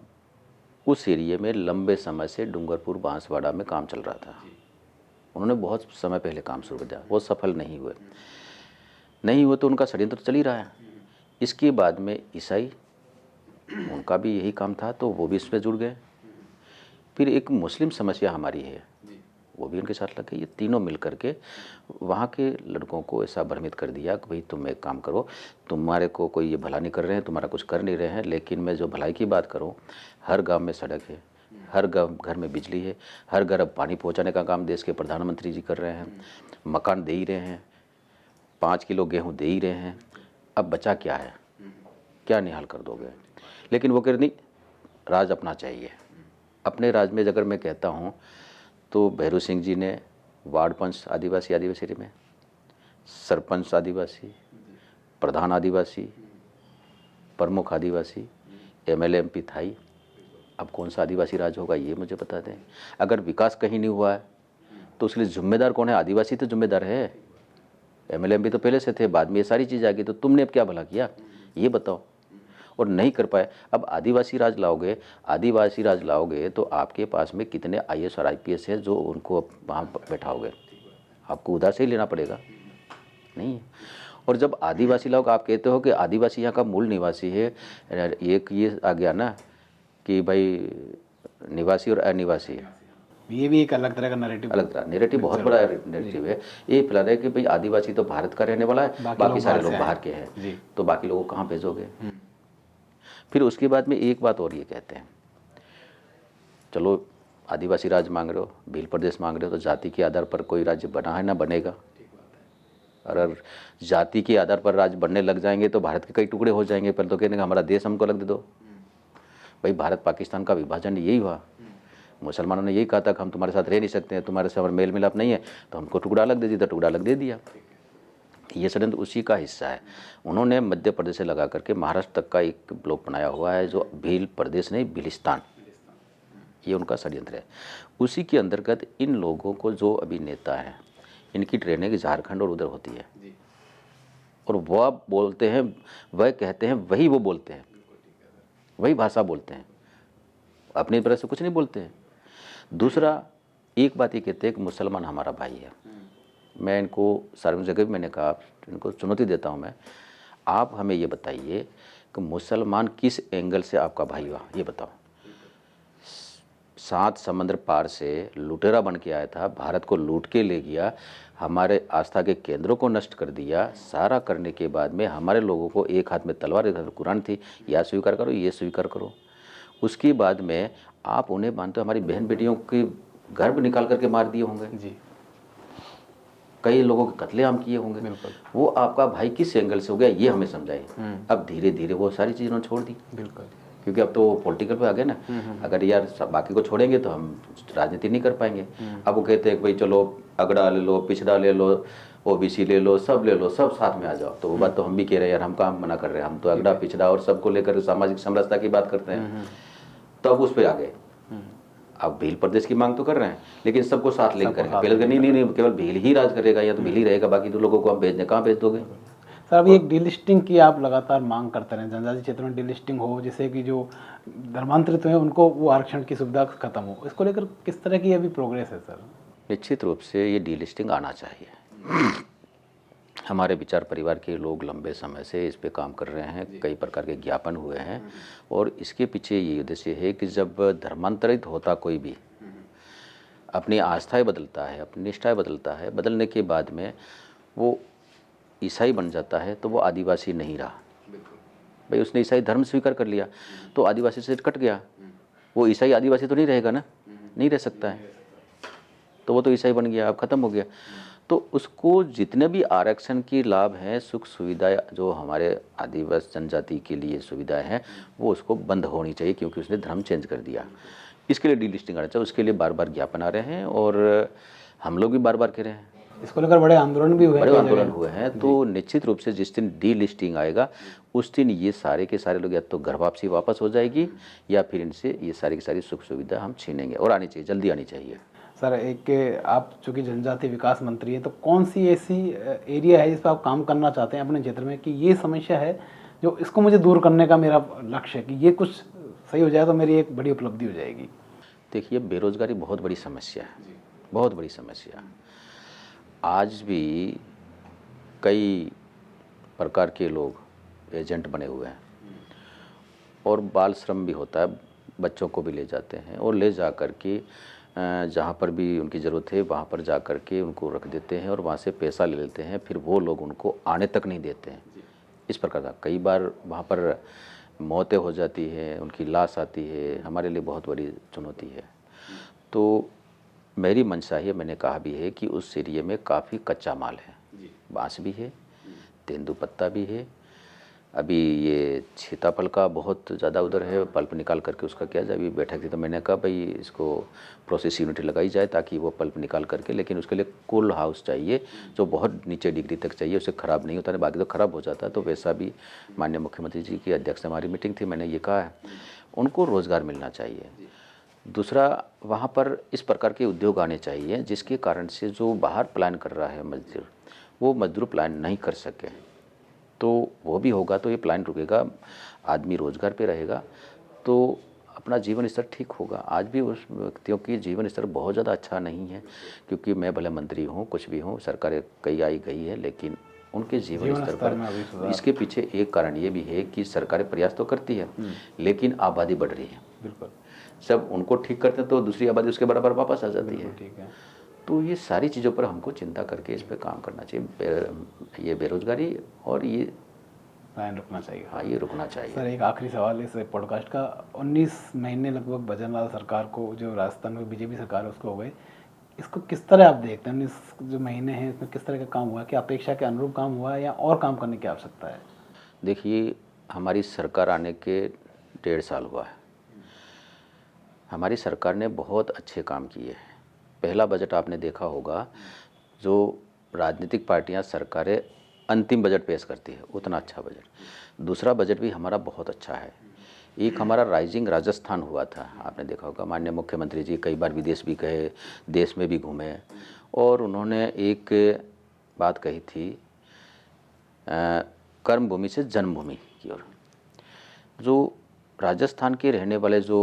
उस एरिए में लंबे समय से डूंगरपुर बांसवाड़ा में काम चल रहा था। उन्होंने बहुत समय पहले काम शुरू कर दिया, वो सफल नहीं हुए तो उनका षड्यंत्र चल ही रहा है। इसके बाद में ईसाई, उनका भी यही काम था तो वो भी इसमें जुड़ गए। फिर एक मुस्लिम समस्या हमारी है, वो भी उनके साथ लग गई। ये तीनों मिल करके वहाँ के लड़कों को ऐसा भ्रमित कर दिया कि भाई तुम एक काम करो, तुम्हारे को कोई ये भला नहीं कर रहे हैं, तुम्हारा कुछ कर नहीं रहे हैं, लेकिन मैं जो भलाई की बात करूँ, हर गांव में सड़क है, हर घर में बिजली है, हर घर अब पानी पहुँचाने का काम देश के प्रधानमंत्री जी कर रहे हैं, मकान दे ही रहे हैं, 5 किलो गेहूँ दे ही रहे हैं। अब बचा क्या है? क्या निहाल कर दोगे? लेकिन वो कह रहे नहीं, राज अपना चाहिए। अपने राज में अगर मैं कहता हूँ तो भैरू सिंह जी ने वार्ड पंच आदिवासी में, सरपंच आदिवासी, प्रधान आदिवासी, प्रमुख आदिवासी, MLA MP था ही। अब कौन सा आदिवासी राज होगा ये मुझे बता दें। अगर विकास कहीं नहीं हुआ है तो उसके लिए जिम्मेदार कौन है? आदिवासी तो जिम्मेदार है। MLA MP तो पहले से थे, बाद में ये सारी चीज़ आ गई, तो तुमने अब क्या भला किया ये बताओ। और नहीं कर पाए। अब आदिवासी राज लाओगे तो आपके पास में कितने IAS और IPS है जो उनको वहाँ बैठाओगे? आपको उधर से ही लेना पड़ेगा, नहीं। और जब आदिवासी लाओगे, आप कहते हो कि आदिवासी यहाँ का मूल निवासी है, एक ये आ गया ना कि भाई निवासी और अनिवासी है, ये भी एक अलग तरह का नैरेटिव, बहुत बड़ा नैरेटिव है। ये फैला रहा है कि भाई आदिवासी तो भारत का रहने वाला है, बाकी सारे लोग बाहर के हैं, तो बाकी लोगों को कहाँ भेजोगे? फिर उसके बाद में एक बात और ये कहते हैं, चलो आदिवासी राज्य मांग रहे हो, भील प्रदेश मांग रहे हो, तो जाति के आधार पर कोई राज्य बना है ना बनेगा। अगर जाति के आधार पर राज्य बनने लग जाएंगे तो भारत के कई टुकड़े हो जाएंगे। पहले तो कहने का हमारा देश हमको अलग दे दो। भाई भारत पाकिस्तान का विभाजन यही हुआ, मुसलमानों ने यही कहा था कि हम तुम्हारे साथ रह नहीं सकते हैं, तुम्हारे साथ मेल मिलाप नहीं है, तो हमको टुकड़ा अलग दे दिया, टुकड़ा अलग दे दिया। ये षड्यंत्र उसी का हिस्सा है। उन्होंने मध्य प्रदेश से लगा करके महाराष्ट्र तक का एक ब्लॉक बनाया हुआ है, जो भील प्रदेश नहीं भीलिस्तान, ये उनका षड्यंत्र है। उसी के अंतर्गत इन लोगों को, जो अभी नेता हैं, इनकी ट्रेनिंग झारखंड और उधर होती है, और वह बोलते हैं, वह कहते हैं, वही वो बोलते हैं, वही भाषा बोलते हैं, अपनी तरह से कुछ नहीं बोलते हैं। दूसरा एक बात ये कहते हैं कि मुसलमान हमारा भाई है। मैं इनको सार्वजनिक जगह भी मैंने कहा, इनको चुनौती देता हूँ मैं, आप हमें ये बताइए कि मुसलमान किस एंगल से आपका भाई हुआ, ये बताओ। 7 समुद्र पार से लुटेरा बन के आया था, भारत को लूट के ले गया, हमारे आस्था के केंद्रों को नष्ट कर दिया। सारा करने के बाद में हमारे लोगों को एक हाथ में तलवार, एक हाथ में कुरान थी, या स्वीकार करो ये स्वीकार करो। उसके बाद में आप उन्हें मानते हो, हमारी बहन बेटियों के गर्भ निकाल करके मार दिए होंगे जी, कई लोगों के कत्लेआम किए होंगे। वो आपका भाई किस एंगल से हो गया, ये हमें समझाइए। अब धीरे धीरे वो सारी चीज़ें उन्होंने छोड़ दी, बिल्कुल, क्योंकि अब तो पॉलिटिकल पे आ गए ना। अगर यार बाकी को छोड़ेंगे तो हम राजनीति नहीं कर पाएंगे। अब वो कहते हैं कि भाई चलो अगड़ा ले लो, पिछड़ा ले लो, ओबीसी ले लो, सब साथ में आ जाओ। तो वो बात तो हम भी कह रहे हैं यार, हम काम मना कर रहे हैं, हम तो अगड़ा पिछड़ा और सबको लेकर सामाजिक समरसता की बात करते हैं। तब उस पर आ गए। अब भील प्रदेश की मांग तो कर रहे हैं, लेकिन सबको साथ लेकर करेंगे। पहले तो नहीं, केवल भील ही राज करेगा या तो भील ही रहेगा, बाकी तो लोगों को हम भेजने कहाँ भेज दोगे। सर अभी एक डीलिस्टिंग की आप लगातार मांग करते रहे, जनजाति क्षेत्र में डीलिस्टिंग हो, जिससे कि जो धर्मांतरित हैं उनको वो आरक्षण की सुविधा खत्म हो, इसको लेकर किस तरह की अभी प्रोग्रेस है सर? निश्चित रूप से ये डीलिस्टिंग आना चाहिए। हमारे विचार परिवार के लोग लंबे समय से इस पे काम कर रहे हैं, कई प्रकार के ज्ञापन हुए हैं, और इसके पीछे ये उद्देश्य है कि जब धर्मांतरित होता कोई भी, अपनी आस्थाएं बदलता है, अपनी निष्ठाएं बदलता है, बदलने के बाद में वो ईसाई बन जाता है, तो वो आदिवासी नहीं रहा। भाई उसने ईसाई धर्म स्वीकार कर लिया तो आदिवासी से कट गया, वो ईसाई आदिवासी तो नहीं रहेगा ना, नहीं रह सकता है, तो वो तो ईसाई बन गया, अब खत्म हो गया। तो उसको जितने भी आरक्षण की लाभ हैं, सुख सुविधाएं जो हमारे आदिवासी जनजाति के लिए सुविधाएं हैं, वो उसको बंद होनी चाहिए, क्योंकि उसने धर्म चेंज कर दिया। इसके लिए डीलिस्टिंग आना चाहिए, उसके लिए बार बार ज्ञापन आ रहे हैं, और हम लोग भी बार बार कह रहे हैं। इसको लेकर बड़े आंदोलन भी हुए हैं, बड़े आंदोलन हुए हैं। तो निश्चित रूप से जिस दिन डीलिस्टिंग आएगा, उस दिन ये सारे के सारे लोग या तो घर वापसी वापस हो जाएगी, या फिर इनसे ये सारी की सारी सुख सुविधा हम छीनेंगे, और आनी चाहिए, जल्दी आनी चाहिए। सर एक आप चूँकि जनजाति विकास मंत्री हैं, तो कौन सी ऐसी एरिया है जिस पर आप काम करना चाहते हैं अपने क्षेत्र में कि ये समस्या है जो इसको मुझे दूर करने का मेरा लक्ष्य है, कि ये कुछ सही हो जाए तो मेरी एक बड़ी उपलब्धि हो जाएगी? देखिए, बेरोजगारी बहुत बड़ी समस्या है, बहुत बड़ी समस्या। आज भी कई प्रकार के लोग एजेंट बने हुए हैं, और बाल श्रम भी होता है, बच्चों को भी ले जाते हैं, और ले जा कर के जहाँ पर भी उनकी ज़रूरत है वहाँ पर जा कर के उनको रख देते हैं, और वहाँ से पैसा ले लेते हैं, फिर वो लोग उनको आने तक नहीं देते हैं। इस प्रकार का कई बार वहाँ पर मौतें हो जाती है, उनकी लाश आती है, हमारे लिए बहुत बड़ी चुनौती है। तो मेरी मंशा है, मैंने कहा भी है कि उस एरिया में काफ़ी कच्चा माल है, बांस भी है, तेंदुपत्ता भी है, अभी ये सीताफल का बहुत ज़्यादा उधर है, पल्प निकाल करके उसका किया जाए। अभी बैठक थी तो मैंने कहा भाई इसको प्रोसेस यूनिट लगाई जाए, ताकि वो पल्प निकाल करके, लेकिन उसके लिए कूल हाउस चाहिए जो बहुत नीचे डिग्री तक चाहिए, उससे ख़राब नहीं होता है, बाकी तो ख़राब हो जाता है। तो वैसा भी माननीय मुख्यमंत्री जी की अध्यक्ष हमारी मीटिंग थी, मैंने ये कहा है उनको रोज़गार मिलना चाहिए। दूसरा, वहाँ पर इस प्रकार के उद्योग आने चाहिए जिसके कारण से जो बाहर प्लान कर रहा है मजदूर, वो मजदूर प्लान नहीं कर सके, तो वो भी होगा तो ये प्लान रुकेगा, आदमी रोज़गार पे रहेगा, तो अपना जीवन स्तर ठीक होगा। आज भी उस व्यक्तियों की जीवन स्तर बहुत ज़्यादा अच्छा नहीं है, क्योंकि मैं भले मंत्री हूँ, कुछ भी हूँ, सरकार कई आई गई है, लेकिन उनके जीवन स्तर पर इसके पीछे एक कारण ये भी है कि सरकारें प्रयास तो करती है, लेकिन आबादी बढ़ रही है। बिल्कुल, सब उनको ठीक करते हैं तो दूसरी आबादी उसके बराबर वापस आ जाती है। ठीक है। तो ये सारी चीज़ों पर हमको चिंता करके इस पर काम करना चाहिए। ये बेरोजगारी और ये पलायन रुकना चाहिए। हाँ, ये रुकना चाहिए। सर एक आखिरी सवाल इस पॉडकास्ट का, 19 महीने लगभग भजनलाल सरकार को, जो राजस्थान में बीजेपी सरकार है उसको हो गए, इसको किस तरह आप देखते हैं? 19 जो महीने हैं इसमें किस तरह का काम हुआ? क्या अपेक्षा के अनुरूप काम हुआ है या और काम करने की आवश्यकता है? देखिए, हमारी सरकार आने के 1.5 साल हुआ है। हमारी सरकार ने बहुत अच्छे काम किए हैं। पहला बजट आपने देखा होगा, जो राजनीतिक पार्टियां सरकारें अंतिम बजट पेश करती है, उतना अच्छा बजट। दूसरा बजट भी हमारा बहुत अच्छा है। एक हमारा राइजिंग राजस्थान हुआ था, आपने देखा होगा। माननीय मुख्यमंत्री जी कई बार विदेश भी गए, देश में भी घूमे, और उन्होंने एक बात कही थी, कर्म भूमि से जन्मभूमि की ओर। जो राजस्थान के रहने वाले जो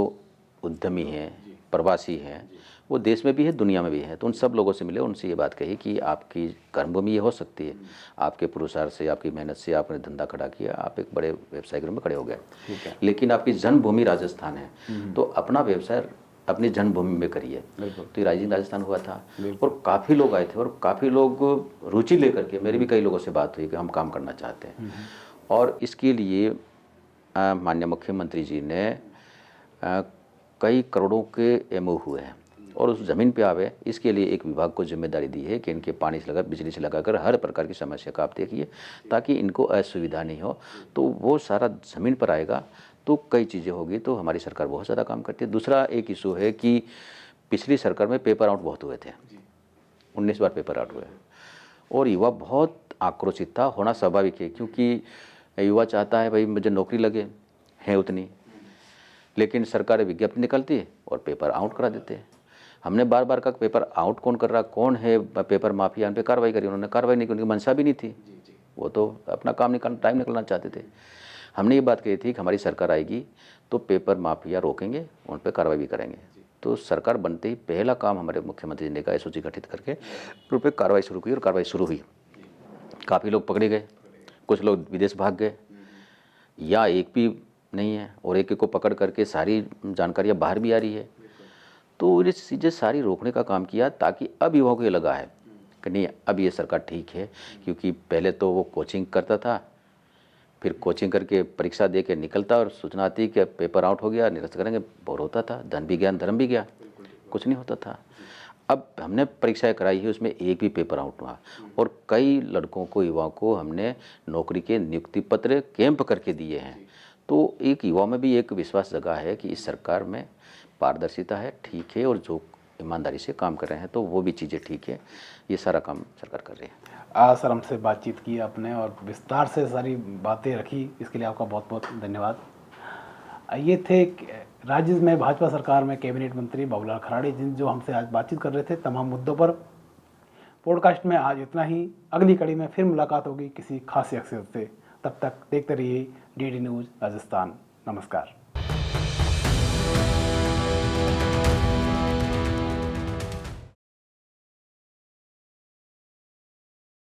उद्यमी हैं, प्रवासी हैं, वो देश में भी है, दुनिया में भी है। तो उन सब लोगों से मिले, उनसे ये बात कही कि आपकी कर्मभूमि ये हो सकती है, आपके पुरुषार्थ से, आपकी मेहनत से आपने धंधा खड़ा किया, आप एक बड़े व्यवसाय में खड़े हो गए, लेकिन आपकी जन्मभूमि राजस्थान है, तो अपना व्यवसाय अपनी जन्मभूमि में करिए। तो ये राइजिंग राजस्थान हुआ था, और काफ़ी लोग आए थे, और काफ़ी लोग रुचि लेकर के, मेरी भी कई लोगों से बात हुई कि हम काम करना चाहते हैं। और इसके लिए माननीय मुख्यमंत्री जी ने कई करोड़ों के एमओ हुए हैं, और उस ज़मीन पे आवे, इसके लिए एक विभाग को जिम्मेदारी दी है कि इनके पानी से लगा, बिजली से लगाकर हर प्रकार की समस्या का आप देखिए, ताकि इनको असुविधा नहीं हो। तो वो सारा ज़मीन पर आएगा तो कई चीज़ें होगी। तो हमारी सरकार बहुत ज़्यादा काम करती है। दूसरा एक इशू है कि पिछली सरकार में पेपर आउट बहुत हुए थे, 19 बार पेपर आउट हुए, और युवा बहुत आक्रोशित था। होना स्वाभाविक है, क्योंकि युवा चाहता है भाई मुझे नौकरी लगे, है उतनी, लेकिन सरकार विज्ञप्ति निकलती है और पेपर आउट करा देते हैं। हमने बार बार कहा पेपर आउट कौन कर रहा, कौन है पेपर माफिया, उन पर कार्रवाई करी। उन्होंने कार्रवाई नहीं की, उनकी मंशा भी नहीं थी, वो तो अपना काम निकालना, टाइम निकलना चाहते थे। हमने ये बात कही थी कि हमारी सरकार आएगी तो पेपर माफिया रोकेंगे, उन पर कार्रवाई भी करेंगे। तो सरकार बनते ही पहला काम हमारे मुख्यमंत्री जी ने कहा, एसओजी गठित करके उन पर कार्रवाई शुरू की, और कार्रवाई शुरू हुई। काफ़ी लोग पकड़े गए, कुछ लोग विदेश भाग गए, या एक भी नहीं है, और एक एक को पकड़ करके सारी जानकारियाँ बाहर भी आ रही है। तो ये चीज़ें सारी रोकने का काम किया, ताकि अब युवाओं को ये लगा है कि नहीं, अब ये सरकार ठीक है। क्योंकि पहले तो वो कोचिंग करता था, फिर कोचिंग करके परीक्षा दे के निकलता, और सूचना आती कि पेपर आउट हो गया, निरस्त करेंगे, बोर होता था, धन भी गया, धर्म भी गया, कुछ नहीं होता था। अब हमने परीक्षाएं कराई है, उसमें एक भी पेपर आउट हुआ, और कई लड़कों को, युवाओं को हमने नौकरी के नियुक्ति पत्र कैंप करके दिए हैं। तो एक युवा में भी एक विश्वास जगा है कि इस सरकार में पारदर्शिता है, ठीक है, और जो ईमानदारी से काम कर रहे हैं तो वो भी चीज़ें ठीक है। ये सारा काम सरकार कर रही है। आज सर हमसे बातचीत की आपने और विस्तार से सारी बातें रखी, इसके लिए आपका बहुत बहुत धन्यवाद। ये थे राज्य में भाजपा सरकार में कैबिनेट मंत्री बाबूलाल खराड़ी, जो हमसे आज बातचीत कर रहे थे तमाम मुद्दों पर। पॉडकास्ट में आज इतना ही। अगली कड़ी में फिर मुलाकात होगी किसी खास शख्सियत से। तब तक देखते रहिए DD न्यूज़ राजस्थान। नमस्कार।